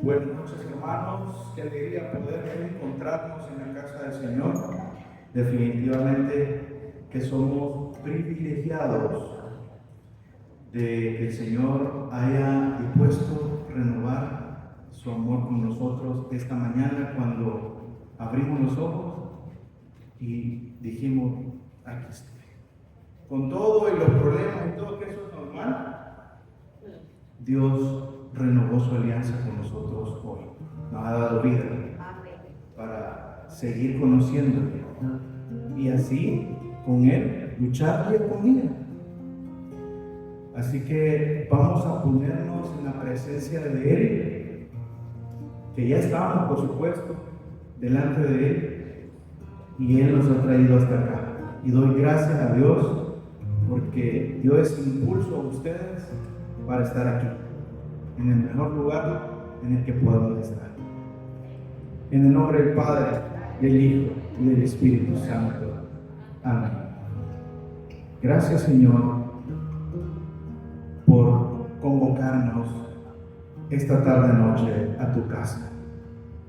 Buenas noches, hermanos. Qué alegría poder encontrarnos en la casa del Señor. Definitivamente que somos privilegiados de que el Señor haya dispuesto renovar su amor con nosotros esta mañana cuando abrimos los ojos y dijimos, aquí estoy. Con todo y los problemas y todo que eso es normal, Dios renovó su alianza con nosotros hoy. Nos ha dado vida para seguir conociéndole y así con Él luchar día con día. Así que vamos a ponernos en la presencia de Él, que ya estamos, por supuesto, delante de Él, y Él nos ha traído hasta acá. Y doy gracias a Dios porque dio ese impulso a ustedes para estar aquí, en el mejor lugar en el que podamos estar. En el nombre del Padre, del Hijo y del Espíritu Santo. Amén. Gracias, Señor, por convocarnos esta tarde-noche a tu casa.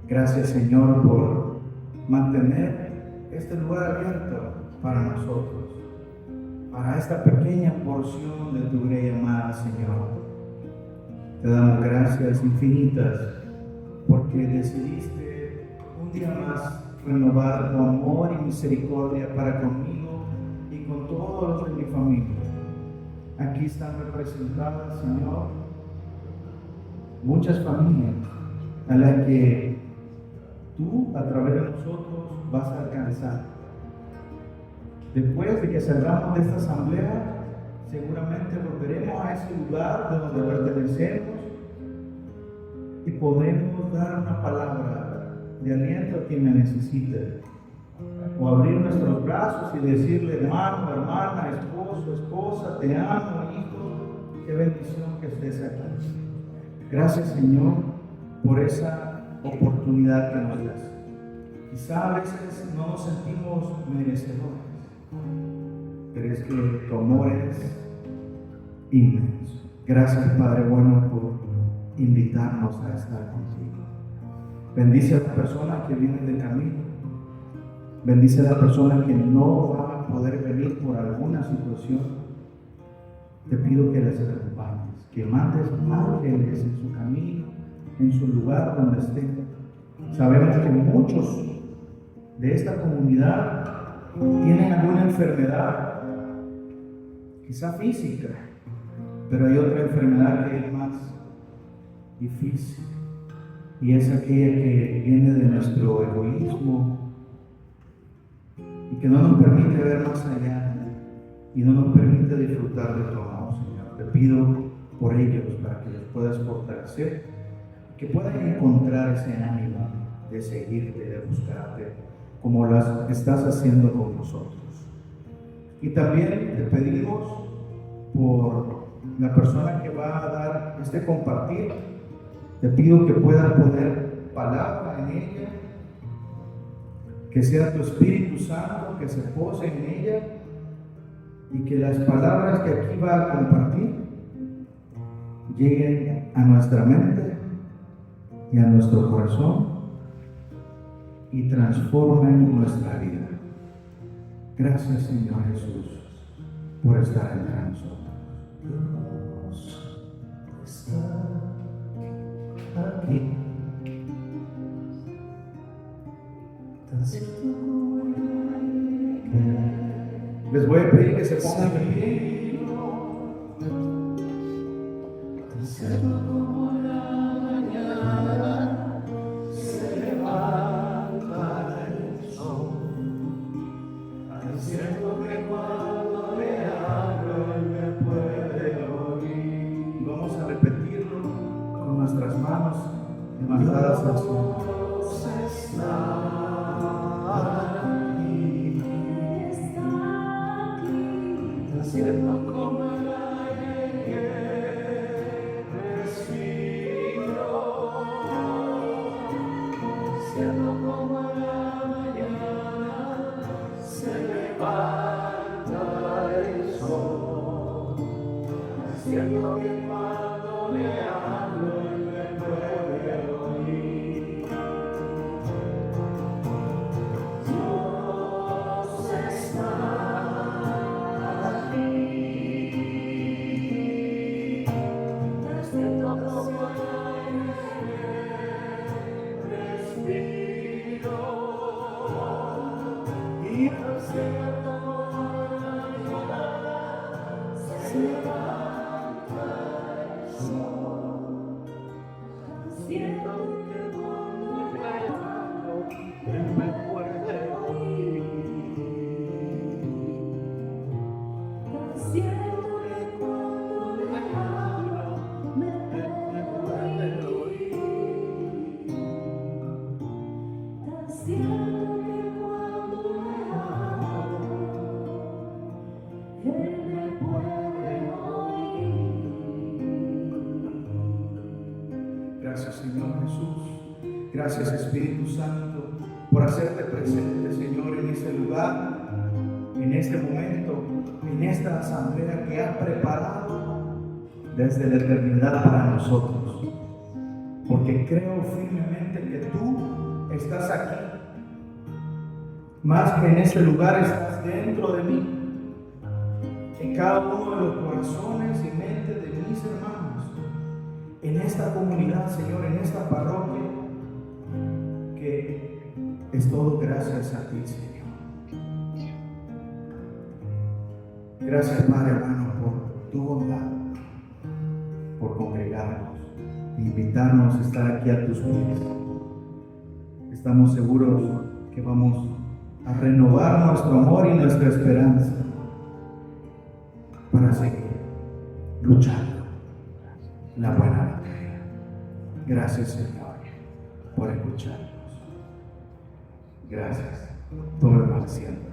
Gracias, Señor, por mantener este lugar abierto para nosotros, para esta pequeña porción de tu grey amada, Señor. Te damos gracias infinitas porque decidiste un día más renovar tu amor y misericordia para conmigo y con todos los de mi familia. Aquí están representadas, Señor, muchas familias a las que tú a través de nosotros vas a alcanzar. Después de que salgamos de esta asamblea, seguramente volveremos a ese lugar de donde pertenecemos y podremos dar una palabra de aliento a quien me necesite, o abrir nuestros brazos y decirle: hermano, hermana, esposo, esposa, te amo, hijo. Qué bendición que estés aquí. Gracias, Señor, por esa oportunidad que nos das. Quizá a veces no nos sentimos merecedores, pero es que tu amor es inmenso. Gracias, Padre bueno, por invitarnos a estar contigo. Bendice a las personas que vienen de camino. Bendice a las personas que no van a poder venir por alguna situación. Te pido que les acompañes, que mandes ángeles en su camino, en su lugar donde estén. Sabemos que muchos de esta comunidad tienen alguna enfermedad, quizá física, pero hay otra enfermedad que es más difícil, y es aquella que viene de nuestro egoísmo y que no nos permite ver más allá y no nos permite disfrutar de tu amor, Señor. Te pido por ellos para que los puedas fortalecer, que puedan encontrar ese ánimo de seguirte, de buscarte, como lo estás haciendo con nosotros. Y también te pedimos por la persona que va a dar este compartir. Te pido que pueda poner palabra en ella, que sea tu Espíritu Santo que se pose en ella y que las palabras que aquí va a compartir lleguen a nuestra mente y a nuestro corazón y transformen nuestra vida. Gracias, Señor Jesús, por estar entre nosotros. Dios está aquí. Les voy a pedir que se pongan de pie. Como la mañana se levanta el sol, siento que cuando le hablo él me puede oír. Vamos a repetirlo con nuestras manos levantadas al cielo. Siento como el aire que respiro, siento como la mañana se levanta el sol, siento que cuando le hablo él me puede Señor Jesús. Gracias, Espíritu Santo, por hacerte presente, Señor, en este lugar, en este momento, en esta asamblea que has preparado desde la eternidad para nosotros. Porque creo firmemente que tú estás aquí. Más que en este lugar, estás dentro de mí, en cada uno de los corazones y mentes de mis hermanos, en esta comunidad, Señor, en esta parroquia, que es todo gracias a ti, Señor. Gracias, Padre hermano, por tu bondad, por congregarnos, invitarnos a estar aquí a tus pies. Estamos seguros que vamos a renovar nuestro amor y nuestra esperanza para seguir luchando la buena batalla. Gracias, Señor, por escucharnos. Gracias. Tome asiento.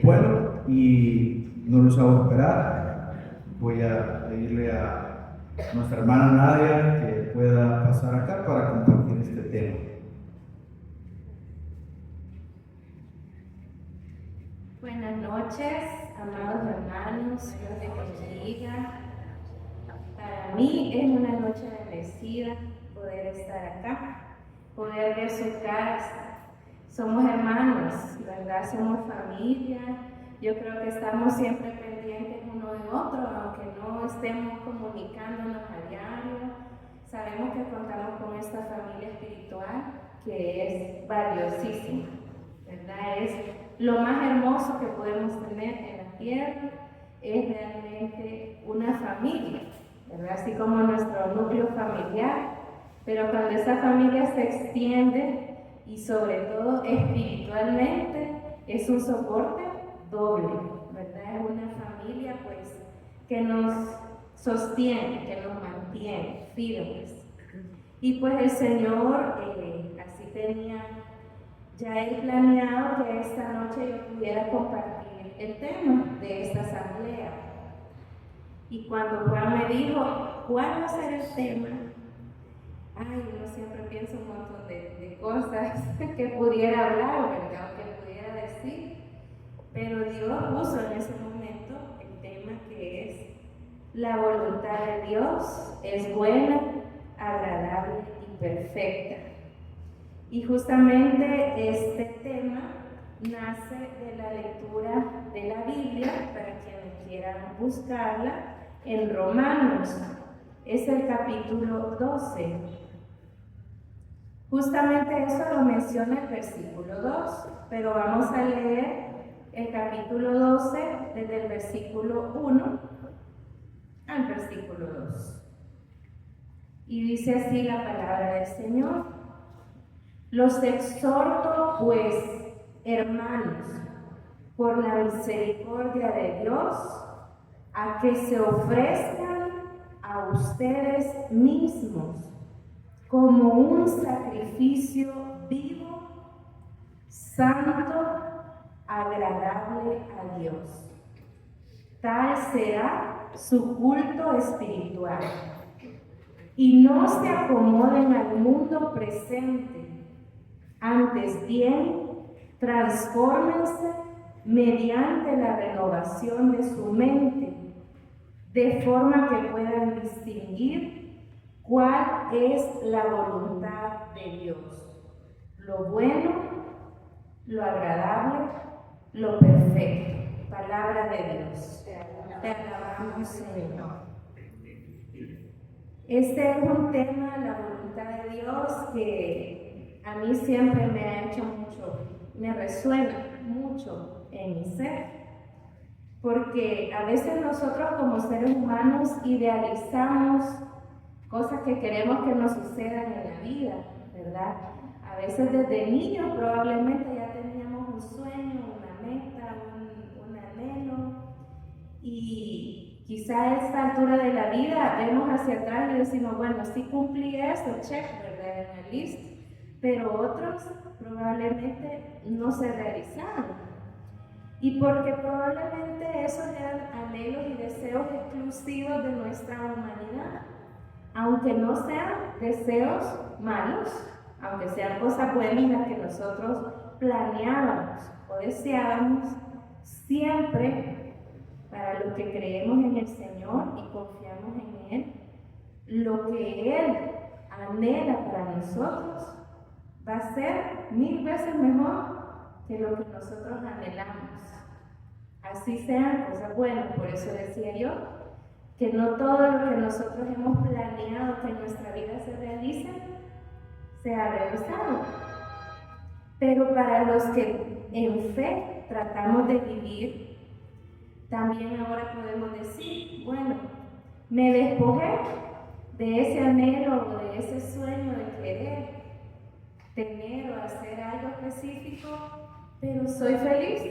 Bueno, y no los hago esperar. Voy a pedirle a nuestra hermana Nadia que pueda pasar acá para compartir este tema. Buenas noches, amados hermanos, Dios les bendiga. Para mí es una noche bendecida poder estar acá, poder ver sus caras. Somos hermanos, ¿verdad? Somos familia. Yo creo que estamos siempre pendientes uno de otro, aunque no estemos comunicándonos a diario. Sabemos que contamos con esta familia espiritual que es valiosísima, ¿verdad? Es lo más hermoso que podemos tener en la tierra, es realmente una familia, ¿verdad? Así como nuestro núcleo familiar, pero cuando esa familia se extiende y sobre todo espiritualmente es un soporte doble, ¿verdad? Es una familia pues que nos sostiene, que nos mantiene firmes. Y pues el Señor así tenía ya he planeado que esta noche yo pudiera compartir el tema de esta asamblea. Y cuando Juan me dijo, ¿cuál va a ser el tema? Ay, uno siempre piensa un montón de cosas que pudiera hablar, ¿verdad? O que pudiera decir. Pero Dios puso en ese momento el tema que es la voluntad de Dios es buena, agradable y perfecta. Y justamente este tema nace de la lectura de la Biblia, para quienes quieran buscarla, en Romanos. Es el capítulo 12. Justamente eso lo menciona el versículo 2, pero vamos a leer el capítulo 12 desde el versículo 1 al versículo 2. Y dice así la palabra del Señor. Los exhorto, pues, hermanos, por la misericordia de Dios, a que se ofrezcan a ustedes mismos como un sacrificio vivo, santo, agradable a Dios. Tal será su culto espiritual. Y no se acomoden al mundo presente. Antes bien, transfórmense mediante la renovación de su mente, de forma que puedan distinguir cuál es la voluntad de Dios, lo bueno, lo agradable, lo perfecto. Palabra de Dios. Te alabamos, Señor. Este es un tema, la voluntad de Dios, que a mí siempre me ha hecho mucho, me resuena mucho en mi ser, porque a veces nosotros como seres humanos idealizamos cosas que queremos que nos sucedan en la vida, ¿verdad? A veces desde niños probablemente ya teníamos un sueño, una meta, un anhelo, y quizá a esta altura de la vida vemos hacia atrás y decimos, bueno, sí cumplí esto, check, ¿verdad? En la lista. Pero otros probablemente no se realizaron. Y porque probablemente esos eran anhelos y deseos exclusivos de nuestra humanidad. aunque no sean deseos malos, aunque sean cosas buenas las que nosotros planeábamos o deseábamos, siempre para los que creemos en el Señor y confiamos en Él, lo que Él anhela para nosotros va a ser 1000 veces mejor que lo que nosotros anhelamos. Así sean cosas buenas. Por eso decía yo que no todo lo que nosotros hemos planeado que en nuestra vida se realice se ha realizado. Pero para los que en fe tratamos de vivir, también ahora podemos decir, bueno, me despojé de ese anhelo o de ese sueño de querer tener o hacer algo específico, pero soy feliz,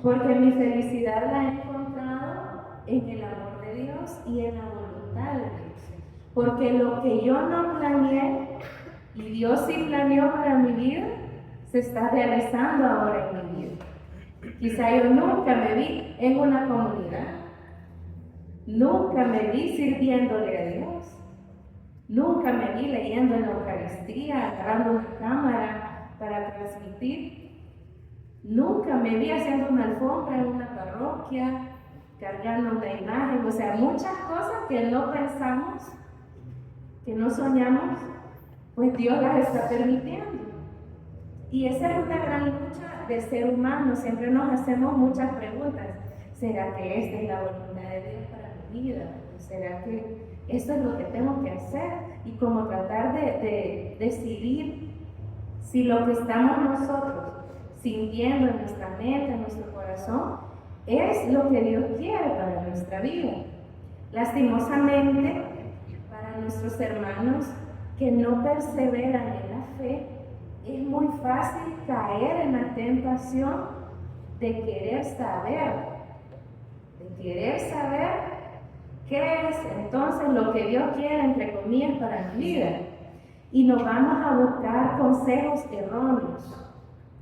porque mi felicidad la he encontrado en el amor de Dios y en la voluntad de Dios. Porque lo que yo no planeé y Dios sí planeó para mi vida, se está realizando ahora en mi vida. Quizá yo nunca me vi en una comunidad, nunca me vi sirviéndole a Dios, nunca me vi leyendo en la Eucaristía, agarrando una cámara para transmitir, nunca me vi haciendo una alfombra en una parroquia, cargando una imagen, o sea, muchas cosas que no pensamos, que no soñamos, pues Dios las está permitiendo. Y esa es una gran lucha de ser humano. Siempre nos hacemos muchas preguntas. ¿Será que esta es la voluntad de Dios para mi vida? ¿Será que esto es lo que tengo que hacer? Y como tratar de decidir si lo que estamos nosotros sintiendo en nuestra mente, en nuestro corazón, es lo que Dios quiere para nuestra vida. Lastimosamente, para nuestros hermanos que no perseveran en la fe, es muy fácil caer en la tentación de querer saber qué es entonces lo que Dios quiere, entre comillas, para mi vida. Y nos vamos a buscar consejos erróneos.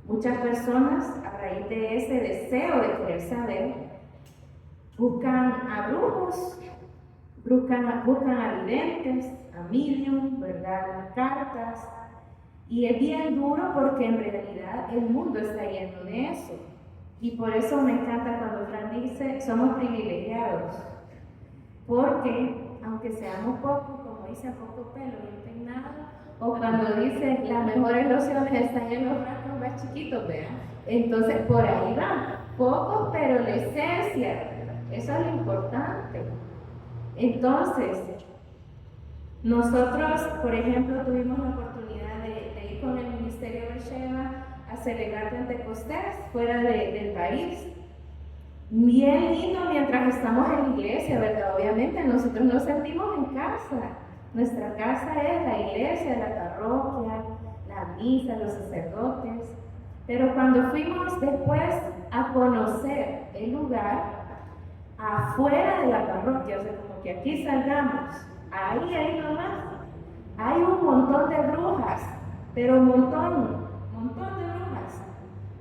Muchas personas, a raíz de ese deseo de querer saber, buscan a brujos, buscan a videntes, a medium, ¿verdad? Las cartas. Y es bien duro porque en realidad el mundo está lleno de eso. Y por eso me encanta cuando Fran dice, somos privilegiados. Porque, aunque seamos pocos, como dice, poco pelo, bien peinado, o cuando dice, las mejores lociones están en los frascos más chiquitos, ¿vean? Entonces, por ahí va. Pocos, pero la esencia, eso es lo importante. Entonces, nosotros, por ejemplo, tuvimos la oportunidad de ir con el Ministerio de Sheva a celebrar Pentecostés fuera del país. Bien lindo mientras estamos en la iglesia, ¿verdad? Obviamente nosotros nos sentimos en casa. Nuestra casa es la iglesia, la parroquia, la misa, los sacerdotes. Pero cuando fuimos después a conocer el lugar, afuera de la parroquia, o sea, como que aquí salgamos, ahí nomás, hay un montón de brujas, pero un montón de brujas,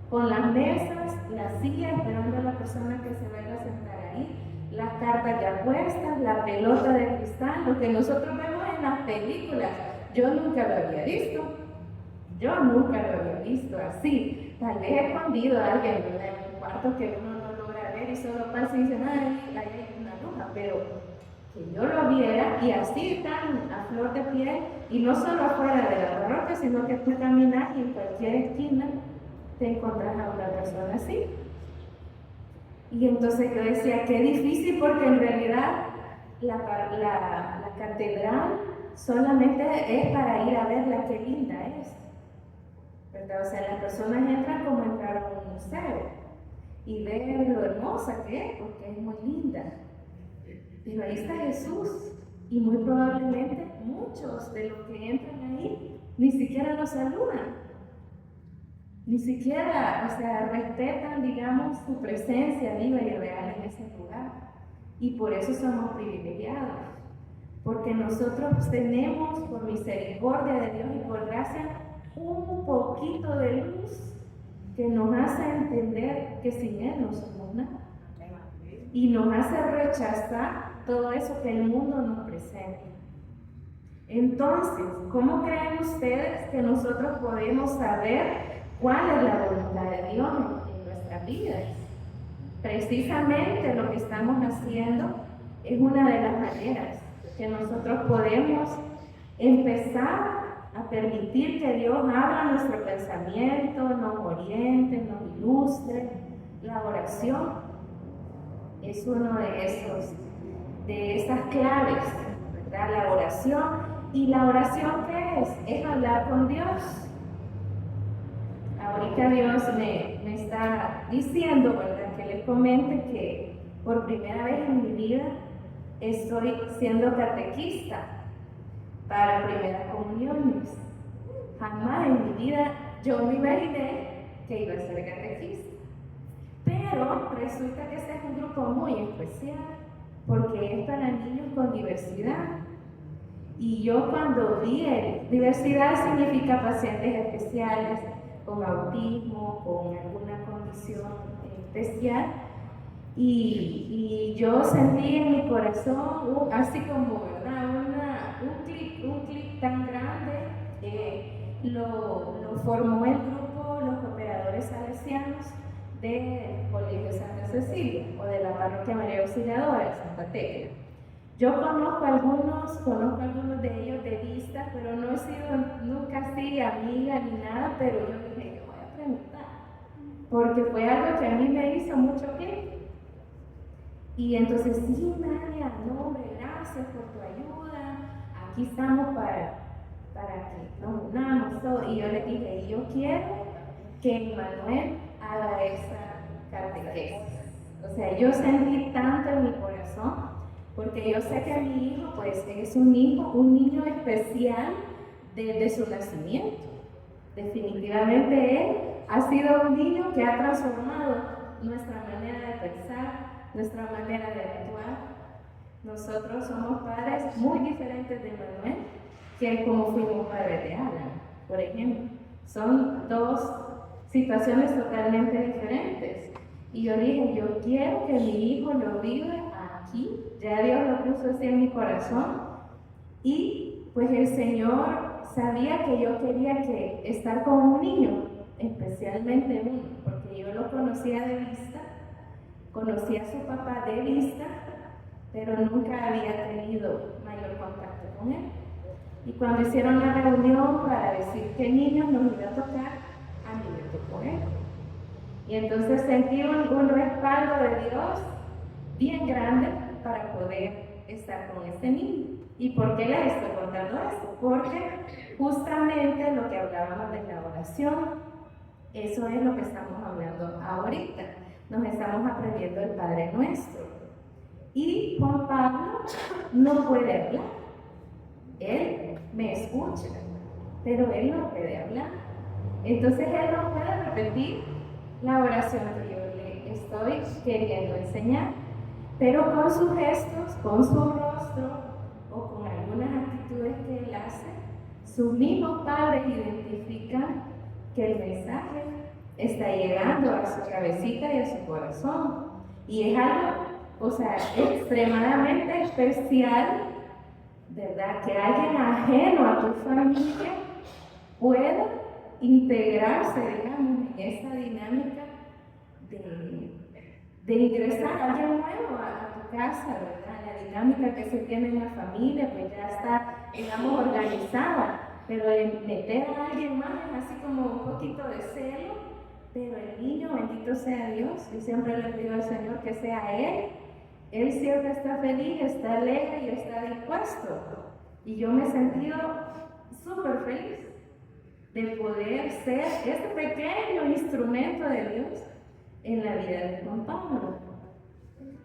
con las mesas, las sillas, esperando a la persona que se vaya a sentar ahí, las cartas ya puestas, la pelota de cristal, lo que nosotros vemos en las películas. Yo nunca lo había visto así, tal vez escondido a alguien en un cuarto que uno no logra ver y solo pasa y dice, ahí hay una bruja, pero que yo lo viera y así tan a flor de piel, y no solo afuera de la parroquia, sino que tú caminas y en cualquier esquina te encuentras a una persona así. Y entonces yo decía, qué difícil, porque en realidad la catedral solamente es para ir a verla, qué linda es, ¿verdad? O sea, las personas entran como entrar a un museo y ven lo hermosa que es, porque es muy linda. Pero ahí está Jesús, y muy probablemente muchos de los que entran ahí ni siquiera lo saludan, ni siquiera, o sea, respetan, digamos, su presencia viva y real en ese lugar. Y por eso somos privilegiados, porque nosotros tenemos, por misericordia de Dios y por gracia, un poquito de luz que nos hace entender que sin Él no somos nada. Y nos hace rechazar todo eso que el mundo nos presenta. Entonces, ¿cómo creen ustedes que nosotros podemos saber cuál es la voluntad de Dios en nuestras vidas? Precisamente lo que estamos haciendo es una de las maneras que nosotros podemos empezar a permitir que Dios abra nuestro pensamiento, nos oriente, nos ilustre. La oración es uno de esas claves, ¿verdad? La oración. ¿Y la oración qué es? Es hablar con Dios. Ahorita Dios me está diciendo, ¿verdad?, que les comente que por primera vez en mi vida estoy siendo catequista para primeras comuniones. Jamás en mi vida yo me imaginé que iba a ser catequista. Pero resulta que este es un grupo muy especial porque es para niños con diversidad. Y yo cuando vi diversidad significa pacientes especiales con autismo, con alguna condición especial, y yo sentí en mi corazón, así como, ¿verdad?, un clic tan grande. Lo formó el grupo Los Cooperadores Salesianos del Colegio Santa Cecilia o de la Parroquia María Auxiliadora de Santa Tecla. Yo conozco algunos de ellos de vista, pero no he sido nunca así amiga ni nada, pero yo dije, yo voy a preguntar, porque fue algo que a mí me hizo mucho bien. Y entonces, sí, María, no, hombre, gracias por tu ayuda, aquí estamos para que nos unamos todo. Y yo le dije, y yo quiero que Manuel haga esa catequesis. O sea, yo sentí tanto en mi corazón, porque yo sé que mi hijo, pues, es un niño especial desde su nacimiento. Definitivamente él ha sido un niño que ha transformado nuestra manera de pensar, nuestra manera de actuar. Nosotros somos padres muy diferentes de Manuel que como fuimos padres de Alan, por ejemplo. Son dos situaciones totalmente diferentes. Y yo dije, yo quiero que mi hijo lo viva aquí. Ya Dios lo puso así en mi corazón. Y pues el Señor sabía que yo quería estar con un niño, especialmente uno, porque yo lo conocía de vista, conocía a su papá de vista, pero nunca había tenido mayor contacto con él. Y cuando hicieron la reunión para decir qué niños nos iba a tocar, a mí me tocó él. Y entonces sentí un respaldo de Dios bien grande para poder estar con este niño. ¿Y por qué les estoy contando esto? Porque justamente lo que hablábamos de la oración, eso es lo que estamos hablando ahorita. Nos estamos aprendiendo el Padre Nuestro. Y Juan Pablo no puede hablar. Él me escucha, pero él no puede hablar. Entonces él no puede repetir la oración que yo le estoy queriendo enseñar, pero con sus gestos, con su rostro o con algunas actitudes que él hace, sus mismos padres identifican que el mensaje está llegando a su cabecita y a su corazón. Y es algo, extremadamente especial, ¿verdad? Que alguien ajeno a tu familia pueda integrarse, digamos, en esa dinámica de ingresar a alguien nuevo a tu casa, ¿verdad? La dinámica que se tiene en la familia, pues ya está, digamos, organizada, pero el meter a alguien más es así como un poquito de celo, pero el niño, bendito sea Dios, yo siempre le pido al Señor que sea Él siempre está feliz, está alegre y está dispuesto. Y yo me he sentido súper feliz de poder ser este pequeño instrumento de Dios en la vida de Juan Pablo.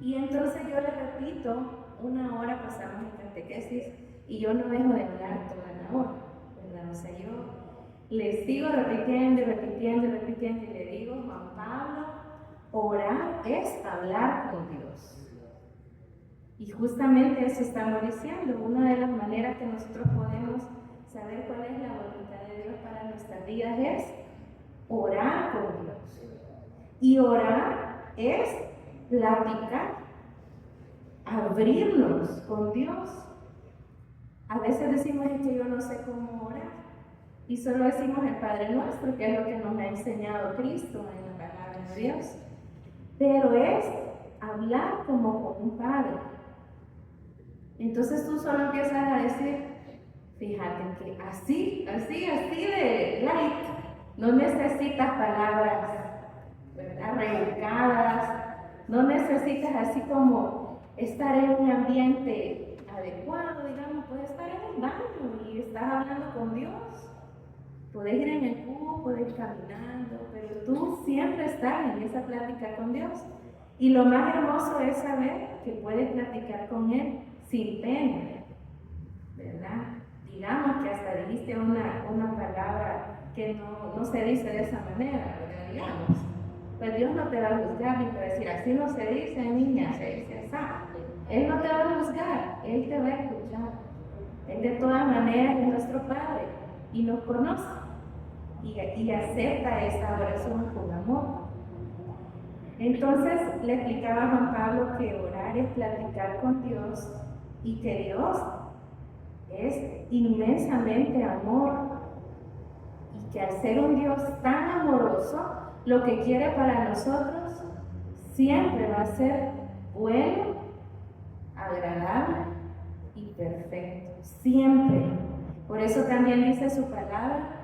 Y entonces yo le repito, 1 hora pasamos en catequesis y yo no dejo de hablar toda la hora, ¿verdad? O sea, yo le sigo repitiendo y le digo, Juan Pablo, orar es hablar con Dios. Y justamente eso estamos diciendo, una de las maneras que nosotros podemos saber cuál es la voluntad de Dios para nuestras vidas es orar con Dios. Y orar es platicar. abrirnos con Dios. A veces decimos es que yo no sé cómo orar y solo decimos el Padre Nuestro, que es lo que nos ha enseñado Cristo en la palabra de Dios. Pero es hablar como con un padre. Entonces tú solo empiezas a decir, fíjate que así de light, no necesitas palabras, ¿verdad?, rebuscadas, no necesitas así como estar en un ambiente adecuado, digamos, puedes estar en el baño y estás hablando con Dios, puedes ir en el cubo, puedes ir caminando, pero tú siempre estás en esa plática con Dios. Y lo más hermoso es saber que puedes platicar con Él sin pena, ¿verdad? Digamos que hasta dijiste una palabra que no se dice de esa manera, ¿verdad? Digamos, pues Dios no te va a juzgar ni te va a decir, así no se dice, niña, se dice así. Él no te va a juzgar, Él te va a escuchar. Él de todas maneras es nuestro Padre y nos conoce y acepta esta oración con amor. Entonces le explicaba a Juan Pablo que orar es platicar con Dios y que Dios es inmensamente amor y que al ser un Dios tan amoroso, lo que quiere para nosotros siempre va a ser bueno, agradable y perfecto, siempre. Por eso también dice su palabra,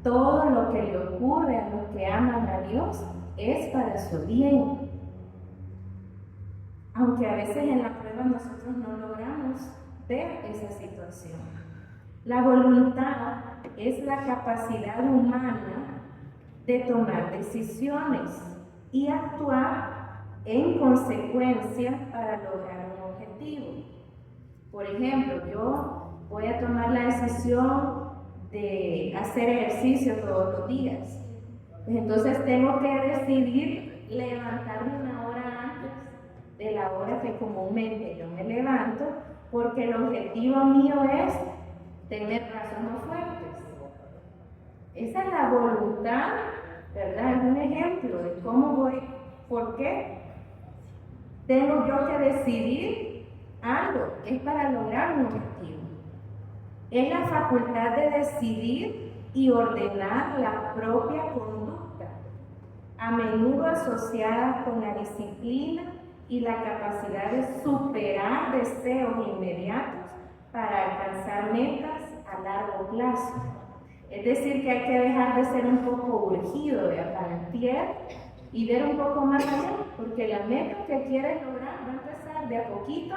todo lo que le ocurre a los que aman a Dios es para su bien. Aunque a veces en la prueba nosotros no logramos ver esa situación. La voluntad es la capacidad humana de tomar decisiones y actuar en consecuencia para lograr un objetivo. Por ejemplo, yo voy a tomar la decisión de hacer ejercicio todos los días. Entonces tengo que decidir levantarme una hora antes de la hora que comúnmente yo me levanto, porque el objetivo mío es tener brazos más fuertes. Esa es la voluntad, ¿verdad? Es un ejemplo de cómo voy, por qué tengo yo que decidir algo, es para lograr un objetivo. Es la facultad de decidir y ordenar la propia conducta, a menudo asociada con la disciplina y la capacidad de superar deseos inmediatos para alcanzar metas a largo plazo. Es decir, que hay que dejar de ser un poco urgido de aparentar y ver un poco más allá, porque la meta que quieres lograr va a empezar de a poquito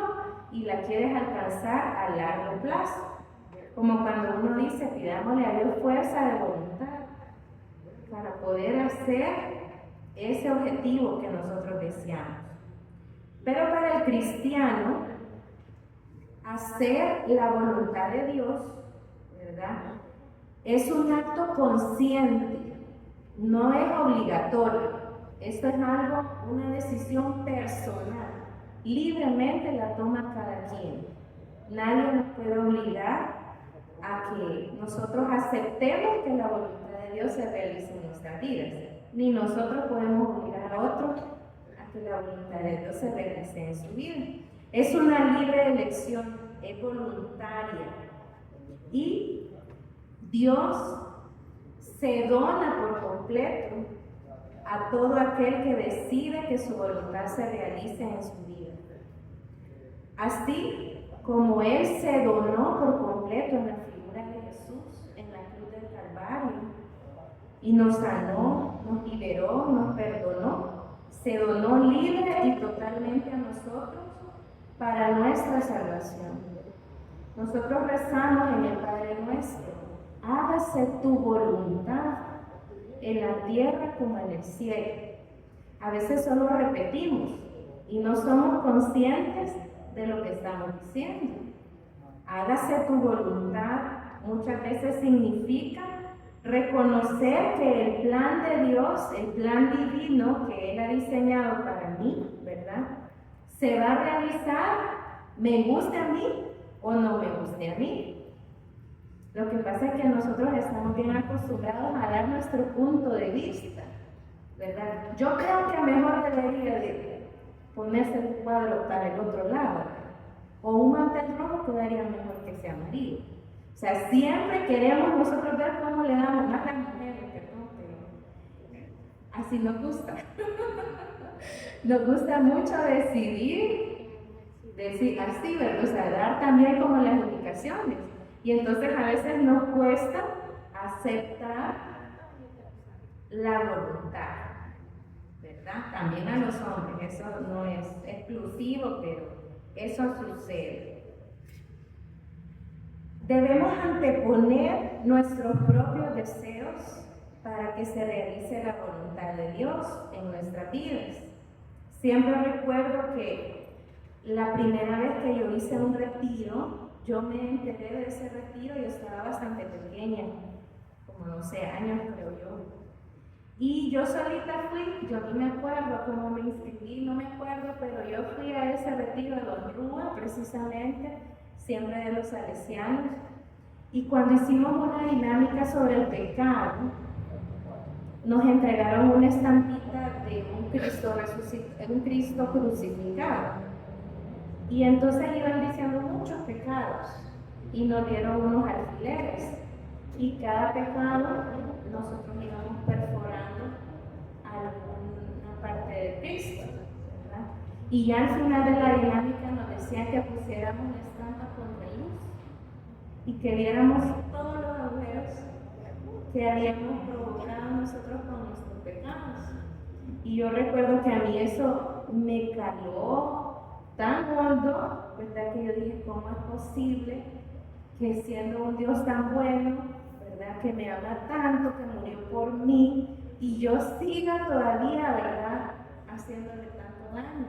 y la quieres alcanzar a largo plazo. Como cuando uno dice, pidámosle a Dios fuerza de voluntad para poder hacer ese objetivo que nosotros deseamos. Pero para el cristiano, hacer la voluntad de Dios, ¿verdad?, es un acto consciente, no es obligatorio. Esto es algo, una decisión personal. Libremente la toma cada quien. Nadie nos puede obligar a que nosotros aceptemos que la voluntad de Dios se realice en nuestras vidas. Ni nosotros podemos obligar a otros a que la voluntad de Dios se realice en su vida. Es una libre elección, es voluntaria. Y Dios se dona por completo a todo aquel que decide que su voluntad se realice en su vida. Así como Él se donó por completo en la figura de Jesús en la cruz del Calvario y nos sanó, nos liberó, nos perdonó, se donó libre y totalmente a nosotros para nuestra salvación. Nosotros rezamos en el Padre Nuestro, hágase tu voluntad en la tierra como en el cielo. A veces solo repetimos y no somos conscientes de lo que estamos diciendo. Hágase tu voluntad muchas veces significa reconocer que el plan de Dios, el plan divino que Él ha diseñado para mí, ¿verdad?, se va a realizar, me guste a mí o no me guste a mí. Lo que pasa es que nosotros estamos bien acostumbrados a dar nuestro punto de vista, ¿verdad? Yo creo que mejor debería de ponerse el cuadro para el otro lado. o un mantel rojo quedaría mejor que ese amarillo. O sea, siempre queremos nosotros ver cómo le damos más a las mujeres, perdón, pero así nos gusta. Nos gusta mucho decidir así, ¿verdad? O sea, dar también como las indicaciones. Y entonces a veces nos cuesta aceptar la voluntad, ¿verdad? También a los hombres, eso no es exclusivo, pero eso sucede. Debemos anteponer nuestros propios deseos para que se realice la voluntad de Dios en nuestras vidas. Siempre recuerdo que la primera vez que yo hice un retiro, yo me enteré de ese retiro, yo estaba bastante pequeña, como 12 años creo yo. Y yo solita fui, yo no me acuerdo cómo me inscribí, no me acuerdo, pero yo fui a ese retiro de Don Rúa, precisamente, siempre de los salesianos. Y cuando hicimos una dinámica sobre el pecado, nos entregaron una estampita de un Cristo crucificado. Y entonces iban diciendo muchos pecados y nos dieron unos alfileres. Y cada pecado nosotros íbamos perforando alguna parte de Cristo, ¿verdad? Y ya al final de la dinámica nos decían que pusiéramos la estampa contra luz y que viéramos todos los agujeros que habíamos provocado nosotros con nuestros pecados. Y yo recuerdo que a mí eso me caló tan hondo, ¿verdad? Que yo dije, ¿cómo es posible que siendo un Dios tan bueno, ¿verdad? Que me ama tanto, que murió por mí, y yo siga todavía, ¿verdad? Haciéndole tanto daño.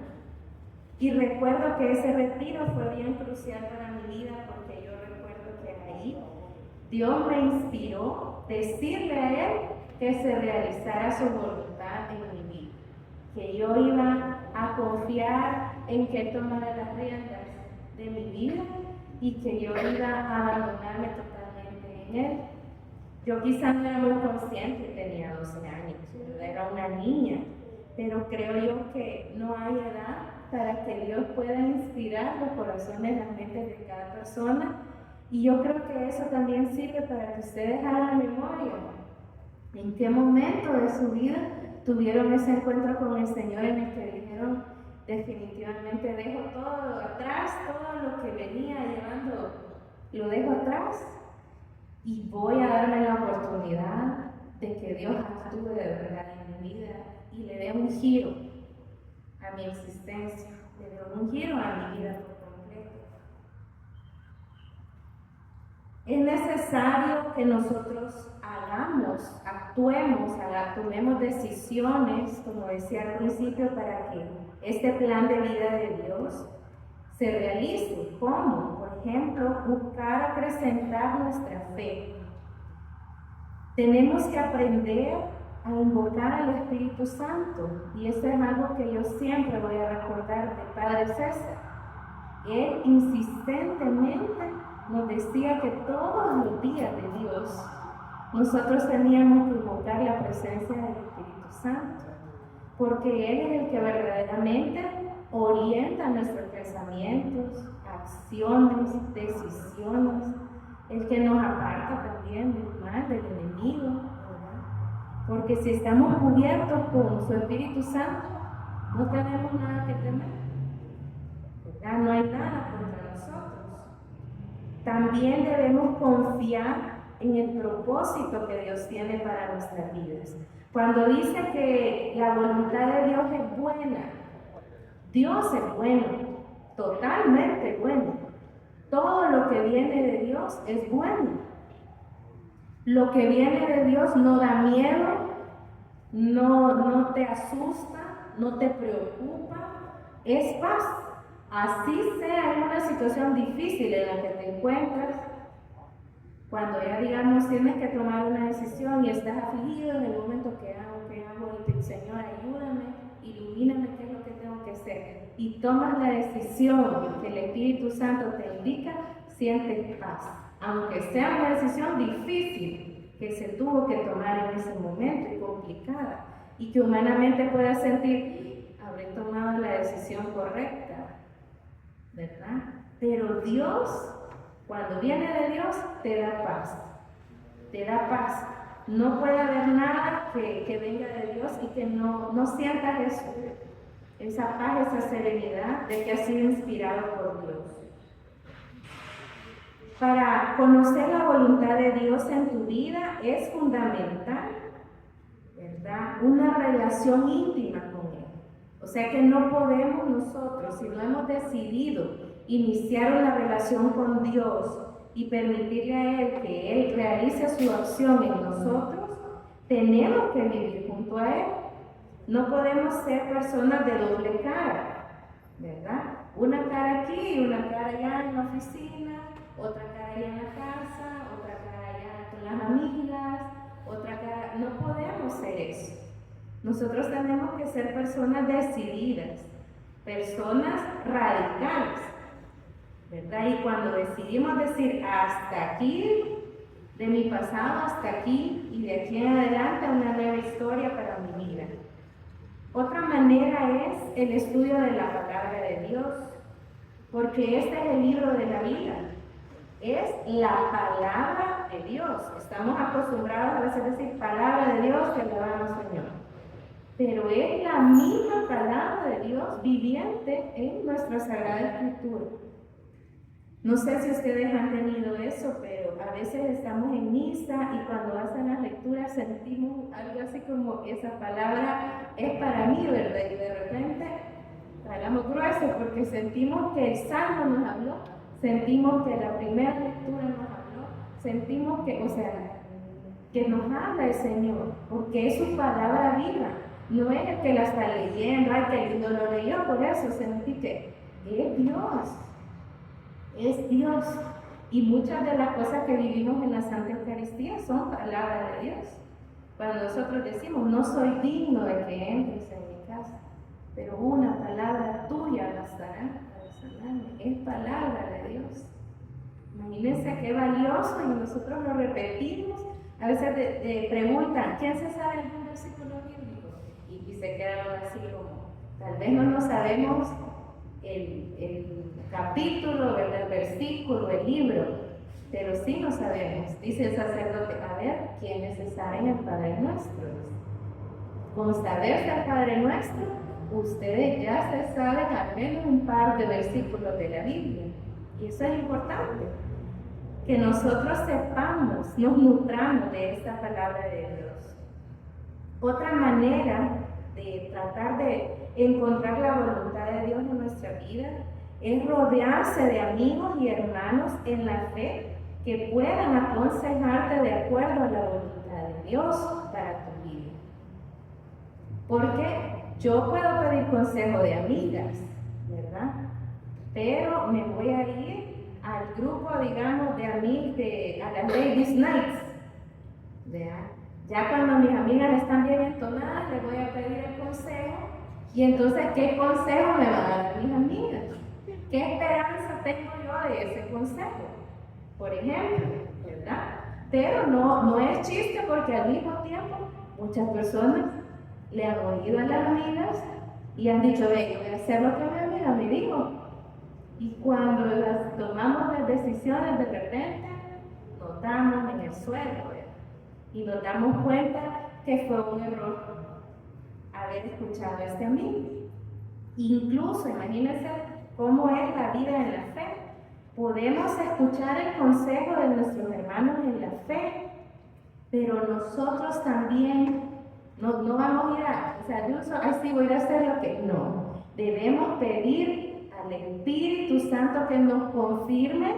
Y recuerdo que ese retiro fue bien crucial para mi vida, porque yo recuerdo que ahí Dios me inspiró decirle a Él que se realizara su voluntad en mi vida, que yo iba a confiar en que Él tomara las riendas de mi vida y que yo iba a abandonarme totalmente en Él. Yo quizás no era muy consciente, tenía 12 años, yo era una niña, pero creo yo que no hay edad para que Dios pueda inspirar los corazones, las mentes de cada persona. Y yo creo que eso también sirve para que ustedes hagan memoria. ¿En qué momento de su vida tuvieron ese encuentro con el Señor en el que dijeron, definitivamente dejo todo atrás, todo lo que venía llevando, lo dejo atrás y voy a darme la oportunidad de que Dios actúe de verdad en mi vida y le dé un giro a mi existencia, le dé un giro a mi vida por completo? Es necesario que nosotros actuemos, tomemos decisiones, como decía al principio, para que este plan de vida de Dios se realice. ¿Cómo? Por ejemplo, buscar acrecentar nuestra fe. Tenemos que aprender a invocar al Espíritu Santo, y esto es algo que yo siempre voy a recordar del Padre César. Él insistentemente nos decía que todos los días de Dios nosotros teníamos que invocar la presencia del Espíritu Santo, porque Él es el que verdaderamente orienta nuestros pensamientos, acciones, decisiones, el que nos aparta también del mal, del enemigo, ¿verdad? Porque si estamos cubiertos con su Espíritu Santo, no tenemos nada que temer, ¿verdad? No hay nada contra nosotros. También debemos confiar en el propósito que Dios tiene para nuestras vidas. Cuando dice que la voluntad de Dios es buena, Dios es bueno, totalmente bueno. Todo lo que viene de Dios es bueno. Lo que viene de Dios no da miedo, no te asusta, no te preocupa, es paz. Así sea en una situación difícil en la que te encuentras, cuando ya digamos tienes que tomar una decisión y estás afligido en el momento que hago, y te Señor, ayúdame, ilumíname qué es lo que tengo que hacer, y tomas la decisión que el Espíritu Santo te indica, sientes paz, aunque sea una decisión difícil que se tuvo que tomar en ese momento y complicada, y que humanamente puedas sentir, habré tomado la decisión correcta, ¿verdad? Pero Dios, cuando viene de Dios, te da paz. Te da paz. No puede haber nada que venga de Dios y que no sientas eso. Esa paz, esa serenidad de que has sido inspirado por Dios. Para conocer la voluntad de Dios en tu vida es fundamental, ¿verdad? Una relación íntima con Él. O sea que no podemos nosotros, si no hemos decidido iniciar una relación con Dios y permitirle a Él que Él realice su acción en nosotros, tenemos que vivir junto a Él. No podemos ser personas de doble cara, ¿verdad? Una cara aquí y una cara allá en la oficina, otra cara allá en la casa, otra cara allá con las amigas, otra cara... No podemos ser eso. Nosotros tenemos que ser personas decididas, personas radicales, ¿verdad? Y cuando decidimos decir hasta aquí, de mi pasado hasta aquí y de aquí en adelante una nueva historia para mi vida. Otra manera es el estudio de la palabra de Dios, porque este es el libro de la vida, es la palabra de Dios. Estamos acostumbrados a veces decir palabra de Dios, que alabamos Señor, pero es la misma palabra de Dios viviente en nuestra Sagrada Escritura. No sé si ustedes han tenido eso, pero a veces estamos en misa y cuando hacen las lecturas sentimos algo así como esa palabra es para mí, ¿verdad? Y de repente tragamos grueso porque sentimos que el Salmo nos habló, sentimos que la primera lectura nos habló, sentimos que, o sea, que nos habla el Señor, porque es su palabra viva. No es el que la está leyendo, ay, que lindo lo leyó, por eso sentí que es Dios. Es Dios. Y muchas de las cosas que vivimos en la Santa Eucaristía son palabras de Dios. Cuando nosotros decimos, no soy digno de que entres en mi casa, pero una palabra tuya bastará para sanarme. Es palabra de Dios. Imagínense qué valioso y nosotros lo repetimos. A veces te preguntan, ¿quién se sabe algún versículo bíblico? Y se quedan así como, tal vez no nos sabemos el capítulo, ¿verdad? El versículo, el libro, pero sí lo sabemos. Dice el sacerdote, a ver, ¿quiénes se saben el Padre Nuestro? Con saberse el Padre Nuestro, ustedes ya se saben al menos un par de versículos de la Biblia. Y eso es importante, que nosotros sepamos, nos nutramos de esta palabra de Dios. Otra manera de tratar de encontrar la voluntad de Dios en nuestra vida es rodearse de amigos y hermanos en la fe que puedan aconsejarte de acuerdo a la voluntad de Dios para tu vida. Porque yo puedo pedir consejo de amigas, ¿verdad? Pero me voy a ir al grupo, digamos, de amigas, a las Ladies Nights, ¿verdad? Ya cuando mis amigas están bien entonadas, les voy a pedir el consejo. Y entonces, ¿qué consejo me van a dar mis amigas? ¿Qué esperanza tengo yo de ese consejo? Por ejemplo, ¿verdad? Pero no es chiste porque al mismo tiempo muchas personas le han oído a las amigas y han dicho, ve, yo voy a hacer lo que mi amiga me dijo. Y cuando tomamos las decisiones, de repente nos damos en el suelo, ¿verdad? Y nos damos cuenta que fue un error haber escuchado a este amigo. Incluso, imagínense cómo es la vida en la fe. Podemos escuchar el consejo de nuestros hermanos en la fe, pero nosotros también no vamos a ir a, o sea, yo así voy a hacer lo que no. Debemos pedir al Espíritu Santo que nos confirme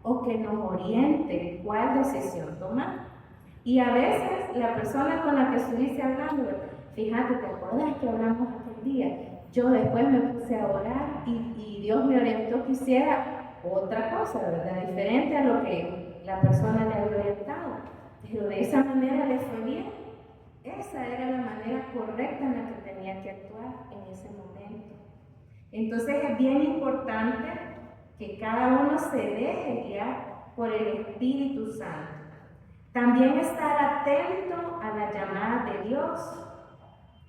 o que nos oriente cuál decisión tomar. Y a veces la persona con la que estuviste hablando, fíjate, ¿te acuerdas que hablamos aquel día? Yo después me puse a orar y Dios me orientó que hiciera otra cosa, ¿verdad? Diferente a lo que la persona le había orientado. Pero de esa manera le fue bien. Esa era la manera correcta en la que tenía que actuar en ese momento. Entonces es bien importante que cada uno se deje guiar por el Espíritu Santo. También estar atento a las llamadas de Dios,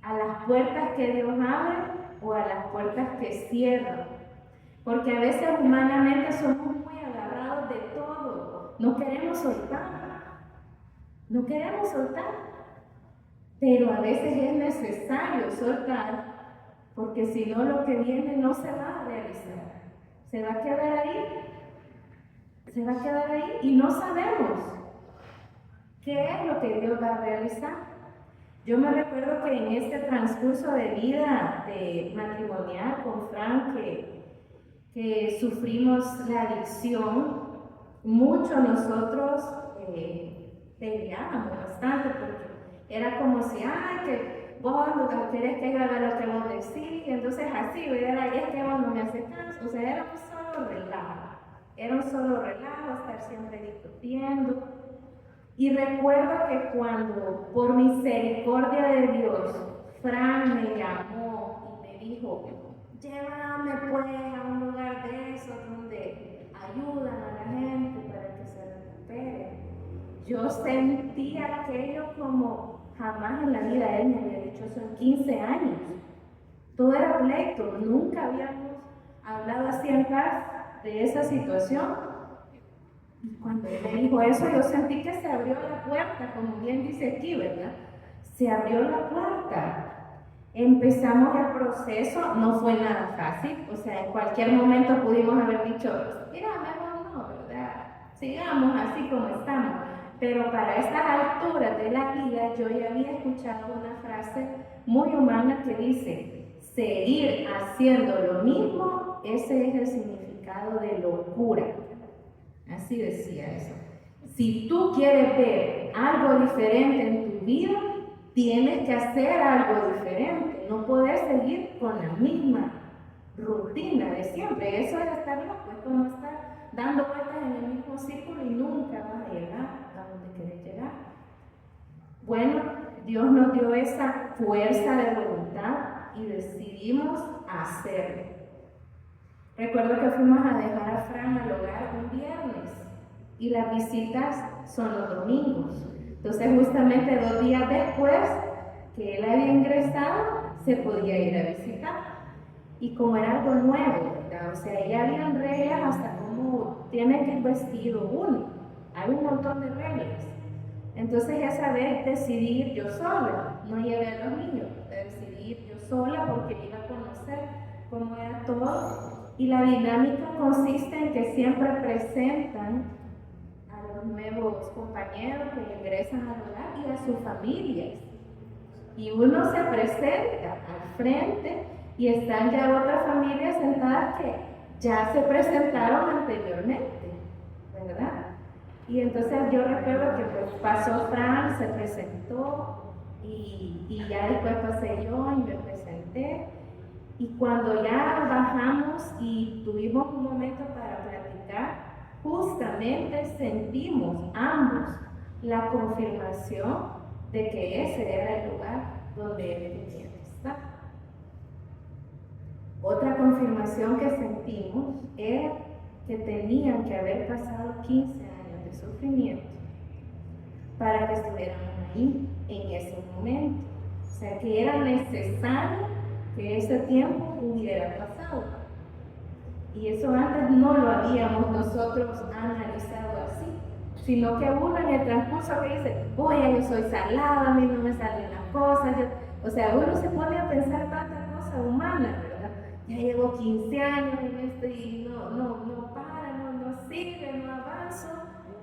a las puertas que Dios abre o a las puertas que cierra. Porque a veces humanamente somos muy agarrados de todo. No queremos soltar. No queremos soltar. Pero a veces es necesario soltar, porque si no lo que viene no se va a realizar. Se va a quedar ahí. Se va a quedar ahí y no sabemos qué es lo que Dios va a realizar. Yo me recuerdo que en este transcurso de vida de matrimonial con Frank, que sufrimos la adicción, muchos nosotros peleábamos bastante porque era como si, que vos no querés que haga lo que vos decís, y entonces así, era, es que vos no me haces caso, o sea, era un solo relajo, estar siempre discutiendo. Y recuerdo que cuando, por misericordia de Dios, Fran me llamó y me dijo, llévame pues a un lugar de esos donde ayudan a la gente para que se recupere. Yo sentí aquello como jamás en la vida él me había dicho eso en 15 años. Todo era pleito, nunca habíamos hablado así en paz de esa situación. Y cuando él me dijo eso, yo sentí que se abrió la puerta, como bien dice aquí, ¿verdad? Se abrió la puerta. Empezamos el proceso, no fue nada fácil, o sea, en cualquier momento pudimos haber dicho, mira, mejor no, ¿verdad? Sigamos así como estamos. Pero para estas alturas de la vida, yo ya había escuchado una frase muy humana que dice, seguir haciendo lo mismo, ese es el significado de locura. Así decía eso. Si tú quieres ver algo diferente en tu vida, tienes que hacer algo diferente. No puedes seguir con la misma rutina de siempre. Eso es estar loco, es como estar dando vueltas en el mismo círculo y nunca vas a llegar a donde quieres llegar. Bueno, Dios nos dio esa fuerza de voluntad y decidimos hacerlo. Recuerdo que fuimos a dejar a Fran al hogar un viernes y las visitas son los domingos. Entonces justamente 2 días después que él había ingresado, se podía ir a visitar. Y como era algo nuevo, ¿verdad? O sea, ya habían reglas hasta cómo tiene que ir vestido uno. Hay un montón de reglas. Entonces esa vez decidí ir yo sola, no llevé a los niños, decidí ir yo sola porque iba a conocer cómo era todo. Y la dinámica consiste en que siempre presentan a los nuevos compañeros que ingresan al hogar y a sus familias. Y uno se presenta al frente y están ya otras familias sentadas que ya se presentaron anteriormente, ¿verdad? Y entonces yo recuerdo que pues pasó Fran, se presentó y ya después pasé yo y me presenté. Y cuando ya bajamos y tuvimos un momento para platicar, justamente sentimos ambos la confirmación de que ese era el lugar donde él tenía que estar. Otra confirmación que sentimos era que tenían que haber pasado 15 años de sufrimiento para que estuviéramos ahí en ese momento. O sea que era necesario que ese tiempo hubiera pasado. Y eso antes no lo habíamos nosotros analizado así, sino que uno en el transcurso que dice, oye, yo soy salada, a mí no me salen las cosas, o sea, uno se pone a pensar tanta cosa humana, ¿verdad? Ya llevo 15 años en esto y no para, no sigue, no avanzo,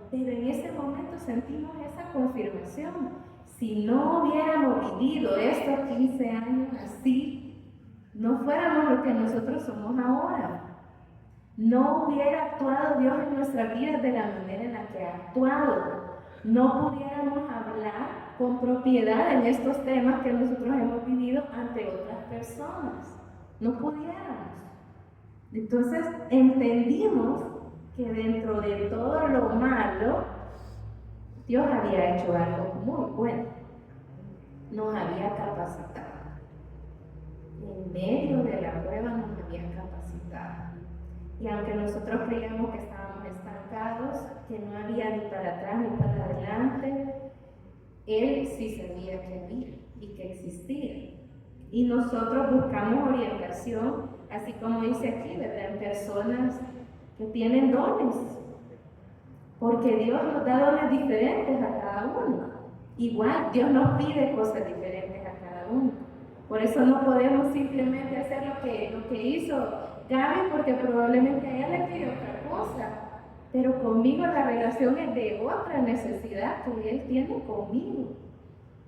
pero en ese momento sentimos esa confirmación. Si no hubiéramos vivido estos 15 años así, no fuéramos lo que nosotros somos ahora. No hubiera actuado Dios en nuestras vidas de la manera en la que ha actuado. No pudiéramos hablar con propiedad en estos temas que nosotros hemos vivido ante otras personas. No pudiéramos. Entonces entendimos que dentro de todo lo malo, Dios había hecho algo muy bueno. Nos había capacitado. En medio de la prueba nos había capacitado. Y aunque nosotros creíamos que estábamos estancados, que no había ni para atrás ni para adelante, Él sí sabía que había y que existía. Y nosotros buscamos orientación así como dice aquí, ¿verdad? En personas que tienen dones, porque Dios nos da dones diferentes a cada uno. Igual, Dios nos pide cosas diferentes a cada uno. Por eso no podemos simplemente hacer lo que hizo Gaby, porque probablemente a ella le pide otra cosa. Pero conmigo la relación es de otra necesidad que Él tiene conmigo,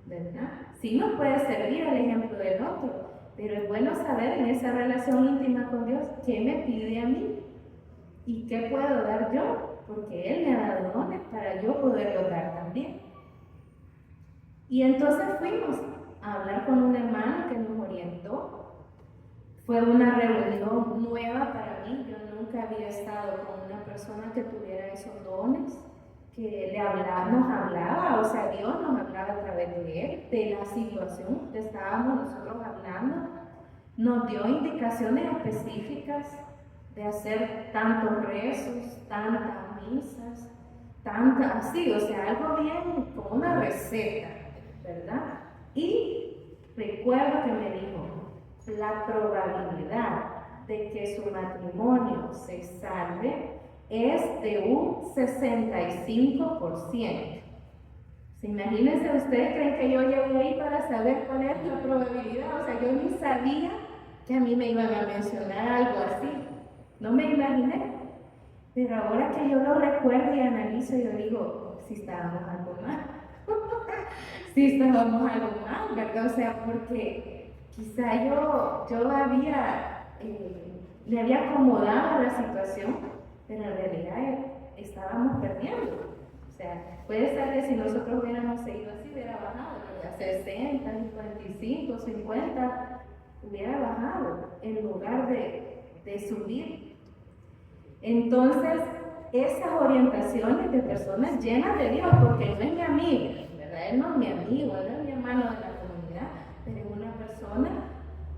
¿verdad? Sí nos puede servir el ejemplo del otro, pero es bueno saber en esa relación íntima con Dios qué me pide a mí y qué puedo dar yo, porque Él me ha dado dones para yo poderlo dar también. Y entonces fuimos a hablar con un hermano que nos orientó. Fue una reunión nueva para mí. Yo nunca había estado con una persona que tuviera esos dones, que nos hablaba, o sea, Dios nos hablaba a través de él, de la situación que estábamos nosotros hablando. Nos dio indicaciones específicas de hacer tantos rezos, tantas misas, así, o sea, algo bien, como una receta, ¿verdad? Y recuerdo que me dijo, la probabilidad de que su matrimonio se salve es de un 65%. Imagínense, ¿ustedes creen que yo llegué ahí para saber cuál es la probabilidad? O sea, yo ni sabía que a mí me iban a mencionar algo así. No me imaginé. Pero ahora que yo lo recuerdo y analizo, yo digo, si estábamos algo mal. Si estábamos algo mal, ¿verdad? O sea, porque quizá yo me había acomodado a la situación, pero en realidad estábamos perdiendo. O sea, puede ser que si nosotros hubiéramos seguido así, hubiera bajado, ¿verdad? 60, 55, 50, hubiera bajado en lugar de subir. Entonces, esas orientaciones de personas llenas de Dios, porque no es mi amigo, ¿verdad? Él no es mi amigo, él no es mi hermano de la comunidad, pero es una persona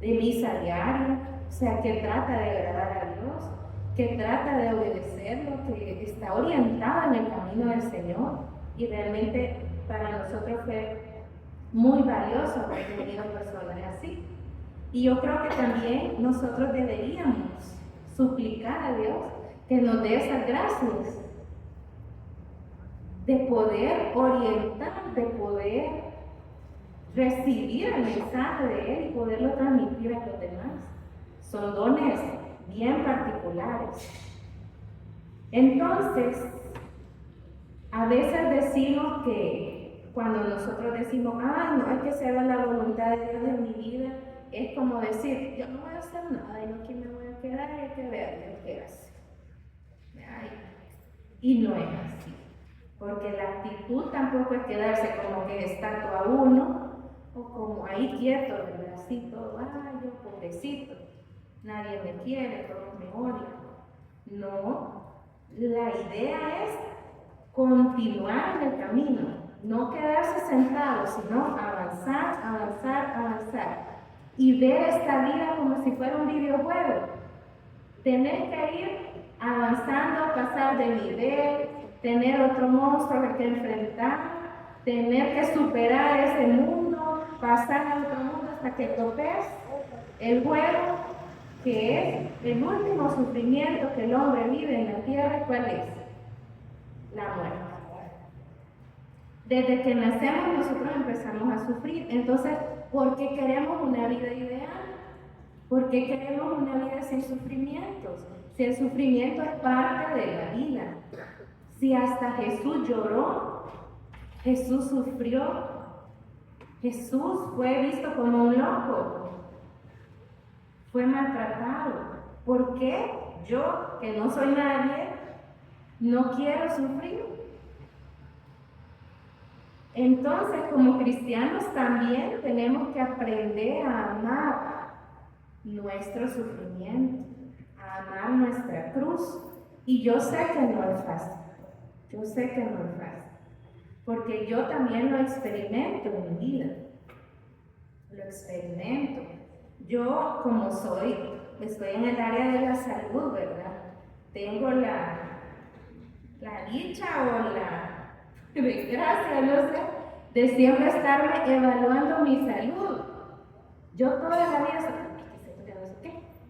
de misa diaria, o sea, que trata de agradar a Dios, que trata de obedecerlo, que está orientado en el camino del Señor. Y realmente para nosotros fue muy valioso haber tenido personas así. Y yo creo que también nosotros deberíamos suplicar a Dios que nos dé esas gracias de poder orientar, de poder recibir el mensaje de Él y poderlo transmitir a los demás. Son dones bien particulares. Entonces, a veces decimos que cuando nosotros decimos, no hay que hacer la voluntad de Dios en mi vida, es como decir, yo no voy a hacer nada y aquí me voy a quedar y hay que ver Dios qué hace. Y no es así, porque la actitud tampoco es quedarse como que estatua a uno o como ahí quieto, ¿verdad? Así todo, yo pobrecito, nadie me quiere, todos me odian. No, la idea es continuar en el camino, no quedarse sentado, sino avanzar, avanzar, avanzar y ver esta vida como si fuera un videojuego. Tener que ir avanzando, pasar de nivel, tener otro monstruo al que enfrentar, tener que superar ese mundo, pasar a otro mundo hasta que topes el juego, que es el último sufrimiento que el hombre vive en la tierra. ¿Cuál es? La muerte. Desde que nacemos nosotros empezamos a sufrir. Entonces, ¿por qué queremos una vida ideal? ¿Por qué queremos una vida sin sufrimientos? Si el sufrimiento es parte de la vida, si hasta Jesús lloró, Jesús sufrió, Jesús fue visto como un loco, fue maltratado. ¿Por qué yo, que no soy nadie, no quiero sufrir? Entonces, como cristianos también tenemos que aprender a amar nuestro sufrimiento, a amar nuestra cruz. Y yo sé que no es fácil, porque yo también lo experimento en mi vida, lo experimento. Yo, como estoy en el área de la salud, ¿verdad? Tengo la dicha o la desgracia, no sé, de siempre estarme evaluando mi salud. Yo toda la vida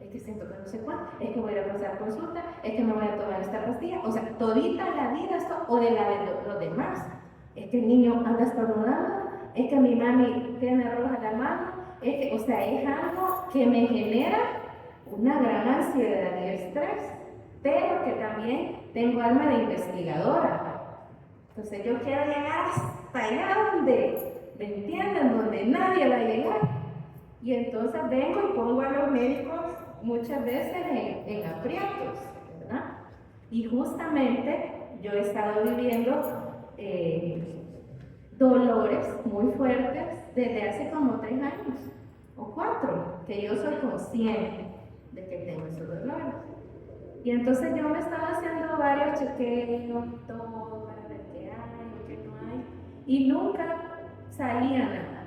es que siento sé cuánto, es que voy a ir a pasar consulta, es que me voy a tomar esta pastilla, o sea, todita la vida esto, o de la de los demás. Es que el niño anda estornudando, es que mi mami tiene roja la mano, es que, o sea, es algo que me genera una gran ansiedad y estrés, pero que también tengo alma de investigadora. Entonces yo quiero llegar hasta allá donde, ¿me entienden? Donde nadie va a llegar. Y entonces vengo y pongo a los médicos muchas veces en aprietos, ¿verdad? Y justamente yo he estado viviendo dolores muy fuertes desde hace como 3 años o 4, que yo soy consciente de que tengo esos dolores. Y entonces yo me estaba haciendo varios chequeos, todo para ver qué hay o qué no hay, y nunca salía nada.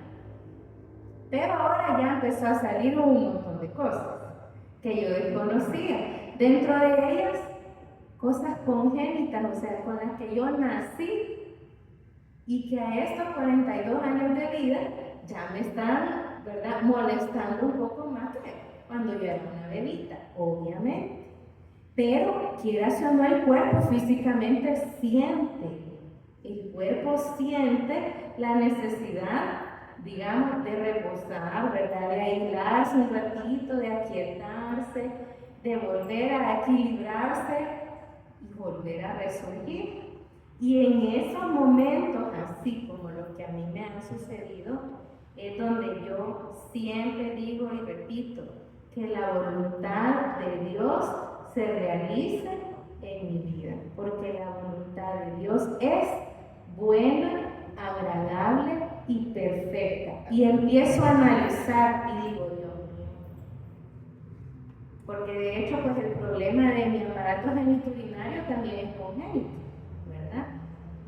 Pero ahora ya empezó a salir un montón de cosas que yo desconocía. Dentro de ellas, cosas congénitas, o sea, con las que yo nací y que a estos 42 años de vida ya me están, ¿verdad?, molestando un poco más que cuando yo era una bebita, obviamente. Pero, quieras o no, el cuerpo físicamente siente. El cuerpo siente la necesidad, digamos, de reposar, ¿verdad?, de aislarse un ratito, de aquietarse, de volver a equilibrarse y volver a resurgir. Y en esos momentos, así como lo que a mí me ha sucedido, es donde yo siempre digo y repito que la voluntad de Dios se realice en mi vida, porque la voluntad de Dios es buena, agradable y perfecta. Y empiezo a analizar y digo, Dios mío, porque de hecho pues el problema de mi aparato genitourinario también es congénito, ¿verdad?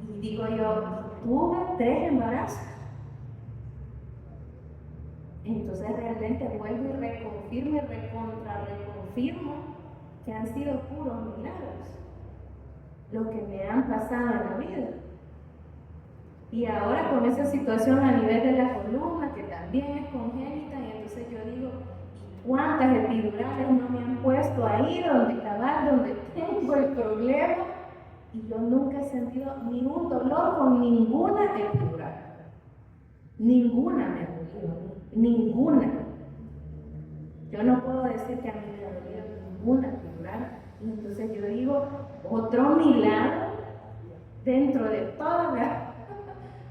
Y digo yo, tuve 3 embarazos. Entonces realmente vuelvo y reconfirmo y reconfirmo que han sido puros milagros lo que me han pasado en la vida. Y ahora con esa situación a nivel de la columna, que también es congénita, y entonces yo digo, ¿cuántas epidurales no me han puesto ahí donde tengo el problema? Y yo nunca he sentido ni un dolor con ninguna epidural. Ninguna me ha dolido, ninguna. Yo no puedo decir que a mí me ha dolido ninguna epidural. Y entonces yo digo, otro milagro dentro de toda la...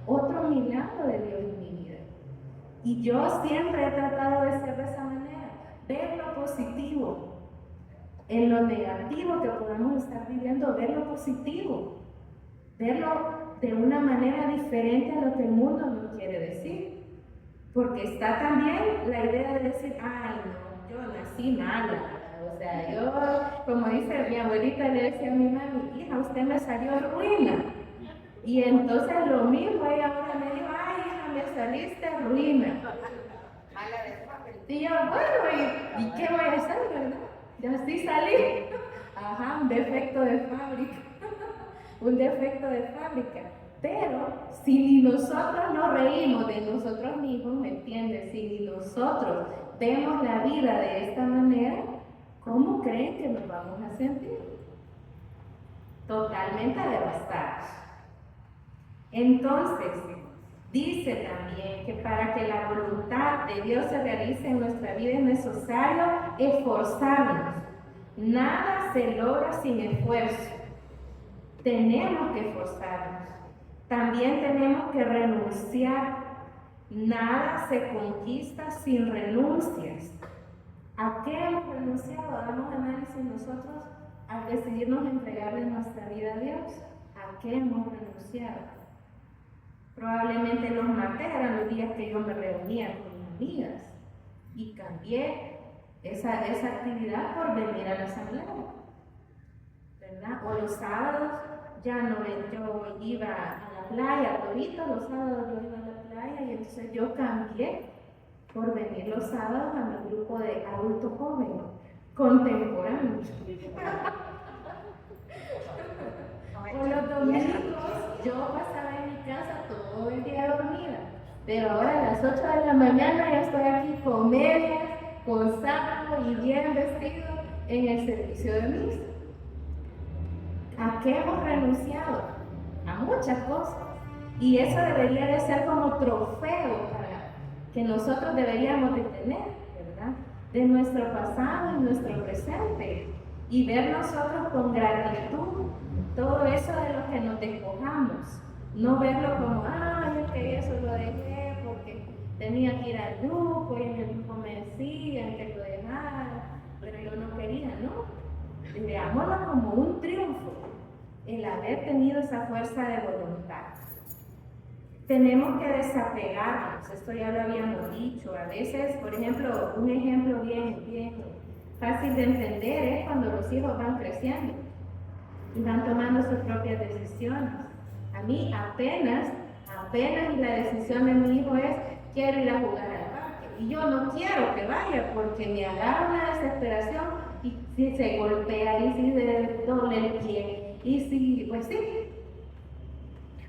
otro milagro de Dios en mi vida. Y yo siempre he tratado de ser de esa manera, ver lo positivo en lo negativo que podamos estar viviendo, ver lo positivo, verlo de una manera diferente a lo que el mundo nos quiere decir. Porque está también la idea de decir, ay no, yo nací mala. O sea, yo, como dice mi abuelita, le decía a mi mami, hija, usted me salió ruina. Y entonces lo mismo, ella ahora me dijo, ay hija, me saliste ruina. Mala de fábrica. Y yo, bueno, ¿y qué voy a hacer, verdad? Ya sí salí. Ajá, un defecto de fábrica. Un defecto de fábrica. Pero si ni nosotros nos reímos de nosotros mismos, ¿me entiendes? Si ni nosotros vemos la vida de esta manera, ¿cómo creen que nos vamos a sentir? Totalmente devastados. Entonces, dice también que para que la voluntad de Dios se realice en nuestra vida es necesario esforzarnos. Nada se logra sin esfuerzo. Tenemos que esforzarnos. También tenemos que renunciar. Nada se conquista sin renuncias. ¿A qué hemos renunciado? Hagamos análisis nosotros al decidirnos entregarle nuestra vida a Dios. ¿A qué hemos renunciado? Probablemente los martes eran los días que yo me reunía con mis amigas y cambié esa actividad por venir a la asamblea, ¿verdad? O los sábados ya no, yo iba a la playa, todito los sábados yo iba a la playa y entonces yo cambié por venir los sábados a mi grupo de adultos jóvenes, contemporáneos. O los domingos yo pasaba en mi casa todo el día dormida, pero ahora a las 8 de la mañana ya estoy aquí con medias, con saco y bien vestido en el servicio de misa. ¿A qué hemos renunciado? A muchas cosas. Y eso debería de ser como trofeo para que nosotros deberíamos de tener, ¿verdad? De nuestro pasado y nuestro presente. Y ver nosotros con gratitud todo eso de lo que nos despojamos. No verlo como, ay, es que eso lo dejé porque tenía que ir al grupo y en el grupo me decían que lo dejara, pero yo no quería, ¿no? Veámoslo como un triunfo, el haber tenido esa fuerza de voluntad. Tenemos que desapegarnos, esto ya lo habíamos dicho. A veces, por ejemplo, un ejemplo bien fácil de entender es cuando los hijos van creciendo y van tomando sus propias decisiones. A mí apenas y la decisión de mi hijo es, quiero ir a jugar al parque. Y yo no quiero que vaya porque me agarra una desesperación y si se golpea y si se doble el pie y si, pues sí.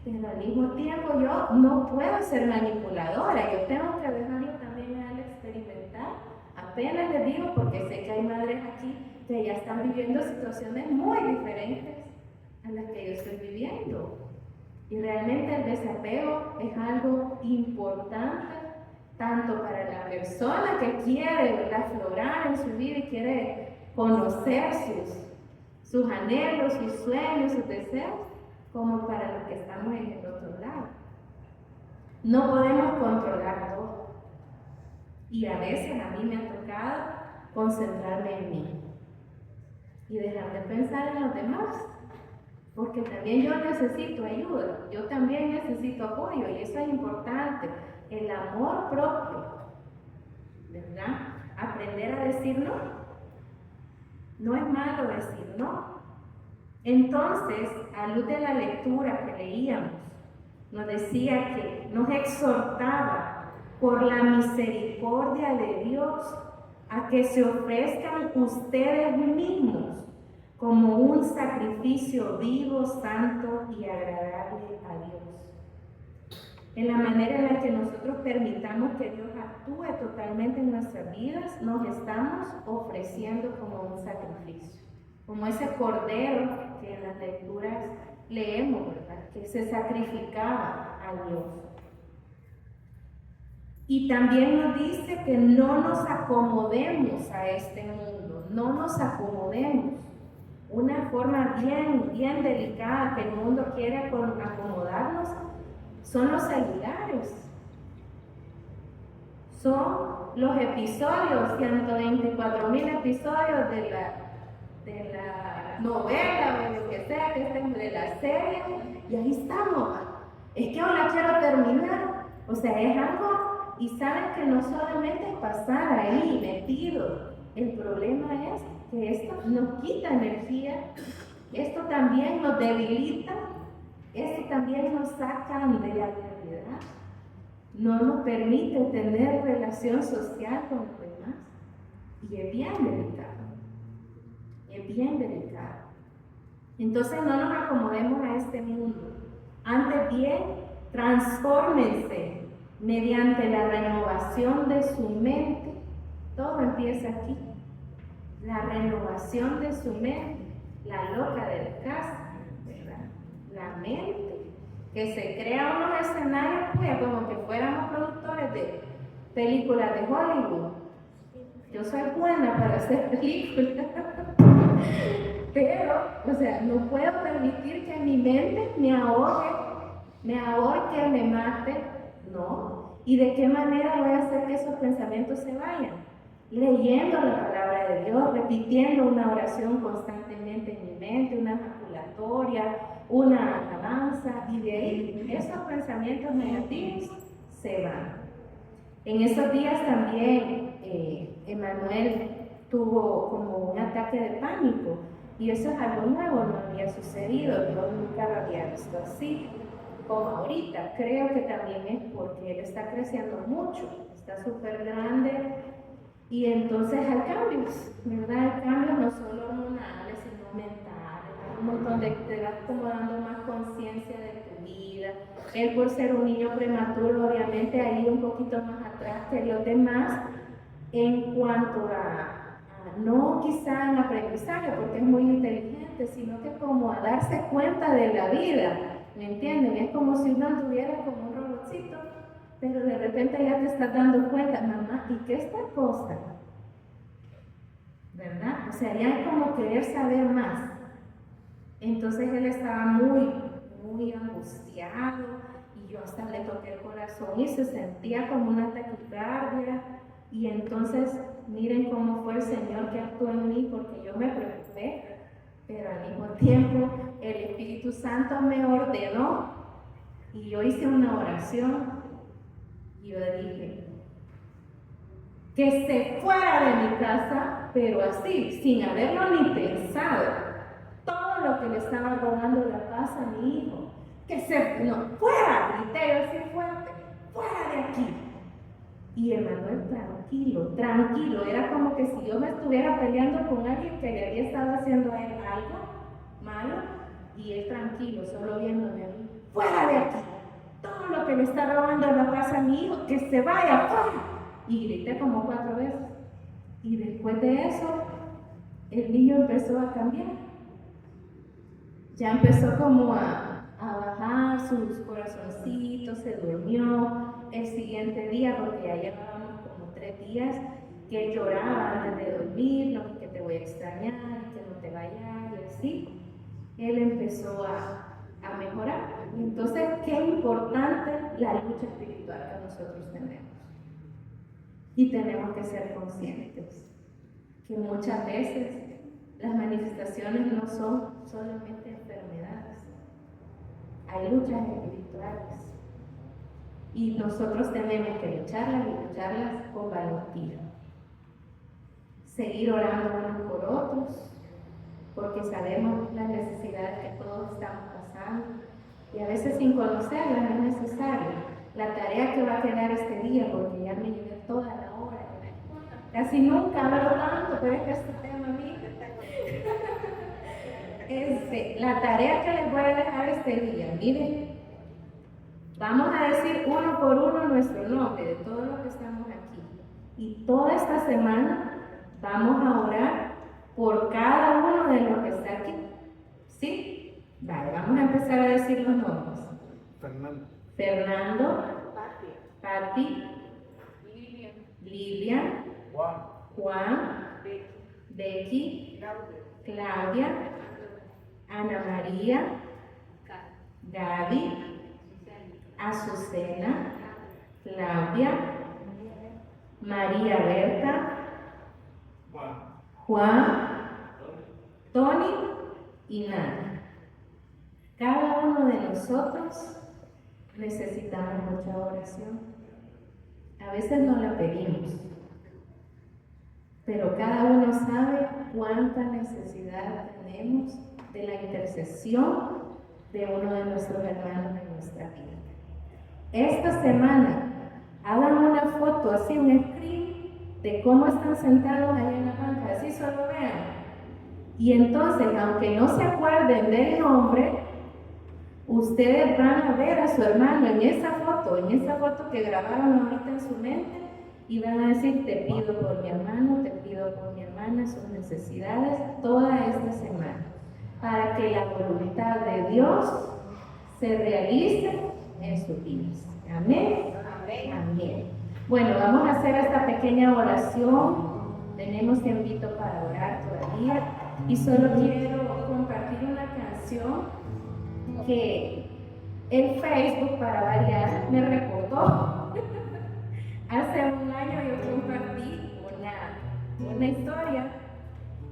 Pero al mismo tiempo yo no puedo ser manipuladora, yo tengo que dejarlo también a él experimentar. Apenas les digo porque sé que hay madres aquí que ya están viviendo situaciones muy diferentes a las que yo estoy viviendo. Y realmente el desapego es algo importante tanto para la persona que quiere, ¿verdad?, aflorar en su vida y quiere conocer sus anhelos, sus sueños, sus deseos, como para los que estamos en el otro lado. No podemos controlar todo. Y a veces a mí me ha tocado concentrarme en mí y dejar de pensar en los demás. Porque también yo necesito ayuda, yo también necesito apoyo y eso es importante. El amor propio, ¿verdad? Aprender a decir no. No es malo decir no. Entonces, a luz de la lectura que leíamos, nos decía que nos exhortaba por la misericordia de Dios a que se ofrezcan ustedes mismos como un sacrificio vivo, santo y agradable a Dios. En la manera en la que nosotros permitamos que Dios actúe totalmente en nuestras vidas, nos estamos ofreciendo como un sacrificio, como ese cordero que en las lecturas leemos, ¿verdad?, que se sacrificaba a Dios. Y también nos dice que no nos acomodemos a este mundo, no nos acomodemos. Una forma bien delicada que el mundo quiere acomodarnos son los celulares. Son los episodios, 124,000 episodios de la novela o lo que sea que estén de la serie, y ahí estamos. Es que ahora quiero terminar. O sea, es algo, y saben que no solamente es pasar ahí metido. El problema es que esto nos quita energía, esto también nos debilita, esto también nos saca de la realidad, no nos permite tener relación social con los demás. Y es bien delicado. Entonces no nos acomodemos a este mundo. Antes bien, transfórmense mediante la renovación de su mente. Todo empieza aquí. La renovación de su mente, la loca del caso, ¿verdad? La mente, que se crea unos escenarios, pues, como que fuéramos productores de películas de Hollywood. Yo soy buena para hacer películas, pero, o sea, no puedo permitir que mi mente me ahorque, me mate, ¿no? ¿Y de qué manera voy a hacer que esos pensamientos se vayan? Leyendo la palabra de Dios, repitiendo una oración constantemente en mi mente, una ejaculatoria, una alabanza, y de ahí esos pensamientos negativos se van. En esos días también Emanuel tuvo como un ataque de pánico, y eso es algo nuevo, no había sucedido, yo nunca lo había visto así como ahorita. Creo que también es porque él está creciendo mucho, está súper grande. Y entonces hay cambios, ¿verdad? Hay cambios no solo hormonales, sino mentales. Hay un montón de, te vas como dando más conciencia de tu vida. Él, por ser un niño prematuro, obviamente ha ido un poquito más atrás que los demás en cuanto a no quizá en aprendizaje porque es muy inteligente, sino que como a darse cuenta de la vida, ¿me entienden? Es como si uno anduviera como un robotcito, pero de repente ya te estás dando cuenta, mamá, ¿y qué es esta cosa? ¿Verdad? O sea, ya es como querer saber más. Entonces él estaba muy angustiado y yo hasta le toqué el corazón y se sentía como una taquicardia. Y entonces miren cómo fue el Señor que actuó en mí, porque yo me preocupé, pero al mismo tiempo el Espíritu Santo me ordenó y yo hice una oración y yo dije que se fuera de mi casa, pero así, sin haberlo ni pensado, todo lo que le estaba robando la paz a mi hijo, que se, no, fuera, grité yo así fuerte, fuera de aquí. Y Emanuel tranquilo, era como que si yo me estuviera peleando con alguien que le había estado haciendo a él algo malo, y él tranquilo, solo viéndome a mí, fuera de aquí, todo lo que le está robando la paz a mi hijo, que se vaya, fuera. Y grité como 4 veces, y después de eso, el niño empezó a cambiar, ya empezó como a bajar sus corazoncitos, se durmió. El siguiente día, porque ya llevábamos como 3 días, que él lloraba antes de dormir, no, que te voy a extrañar, que no te vayas, y así, él empezó a mejorar. Entonces, qué importante la lucha espiritual que nosotros tenemos. Y tenemos que ser conscientes que muchas veces las manifestaciones no son solamente enfermedades, hay luchas espirituales. Y nosotros tenemos que lucharlas y lucharlas con valentía. Seguir orando unos por otros, porque sabemos las necesidades que todos estamos pasando. Y a veces sin conocerlas no es necesario. La tarea que va a quedar este día, porque ya me llevé toda la hora. Casi nunca hablo tanto, pero es que este tema a mí. La tarea que les voy a dejar este día, miren. Vamos a decir uno por uno nuestro nombre de todos los que estamos aquí. Y toda esta semana vamos a orar por cada uno de los que está aquí. ¿Sí? Vale, vamos a empezar a decir los nombres. Fernando. Pati. Lilian. Juan. Becky. Claudia. Ana María. Gaby. Azucena, Claudia, María Berta, Juan, Tony y Nana. Cada uno de nosotros necesitamos mucha oración. A veces no la pedimos, pero cada uno sabe cuánta necesidad tenemos de la intercesión de uno de nuestros hermanos en nuestra vida. Esta semana hagan una foto, así un screen de cómo están sentados allá en la banca, así solo vean. Y entonces, aunque no se acuerden del nombre, ustedes van a ver a su hermano en esa foto que grabaron ahorita en su mente, y van a decir, te pido por mi hermano, te pido por mi hermana, sus necesidades toda esta semana, para que la voluntad de Dios se realice en sus vidas. Amén. Amén. Bueno, vamos a hacer esta pequeña oración. Tenemos tiempito para orar todavía. Y solo quiero compartir una canción que el Facebook, para variar, me recordó. Hace un año yo compartí una historia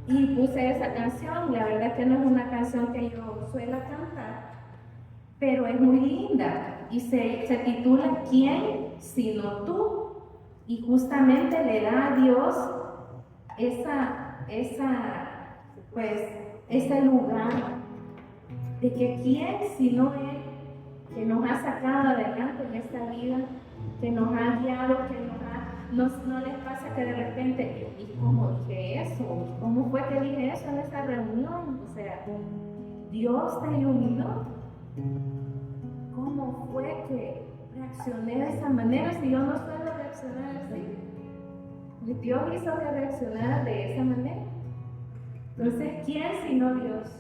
y puse esa canción. La verdad que no es una canción que yo suelo cantar, pero es muy linda y se titula ¿Quién sino tú? Y justamente le da a Dios ese lugar de que ¿quién sino Él, que nos ha sacado adelante en esta vida, que nos ha guiado, que no les pasa que de repente, ¿y cómo dije eso? ¿Cómo fue que dije eso en esta reunión? O sea, Dios te iluminó. ¿Cómo fue que reaccioné de esa manera si yo no suelo reaccionar así? Dios hizo que reaccionara de esa manera. Entonces, ¿quién sino Dios?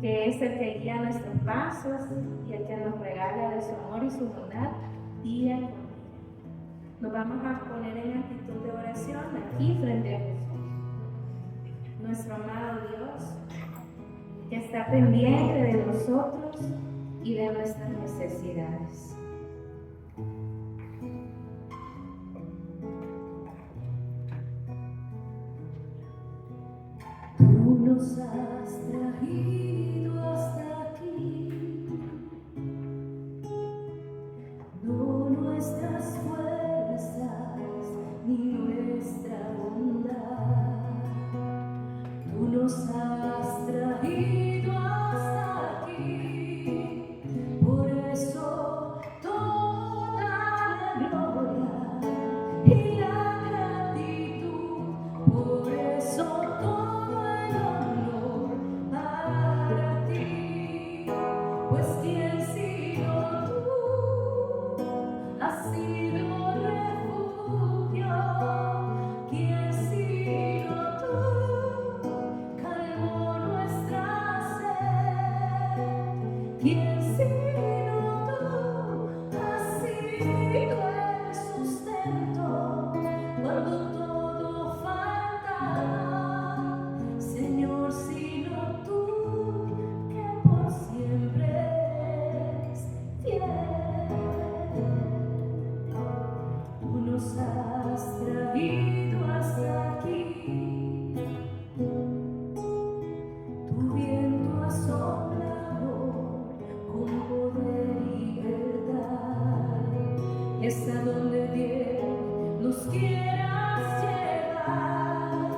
Que es el que guía nuestros pasos y el que nos regala de su amor y su bondad día con día. Nos vamos a poner en actitud de oración aquí frente a Jesús. Nuestro amado Dios, que está pendiente de nosotros y de nuestras necesidades. Tú nos has traído hasta aquí, no nuestras fuerzas ni nuestra bondad. Tú nos has traído hasta aquí, por eso toda la gloria y la gratitud, por eso todo el honor para ti. Pues quién sino tú has sido refugio, quién sino tú calmó nuestra sed, quién sino tú has sido el sustento cuando todo falta, Señor, sino tú que por siempre eres fiel. Tú nos has traído hasta aquí, tu viento asombrador con poder y verdad, y hasta donde Dios nos quieras llevar,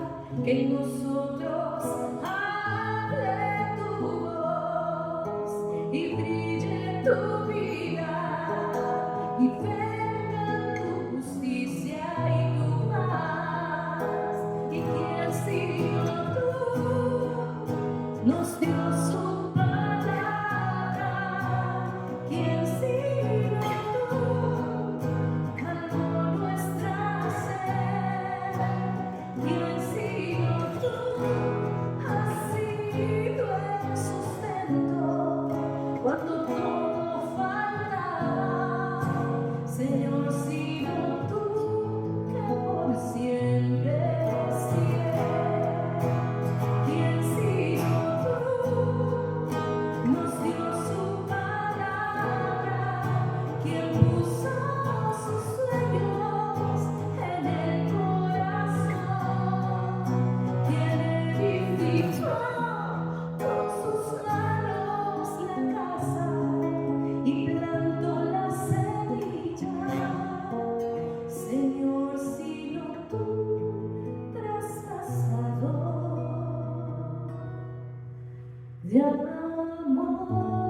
que en nosotros hable tu voz y brille tu vida y venga tu justicia y tu paz. Y quien sino tú nos dio su palabra, quien sino tú calmó nuestra sed, quien sino tú has sido el sustento cuando todo faltaba, Señor, sino tú que por siempre eres fiel. Quien sino tú nos dio su palabra, quien puso sus sueños en el corazón, quien edificó con sus manos la casa y plantó la semilla, Señor, sino tú traspasador de amor.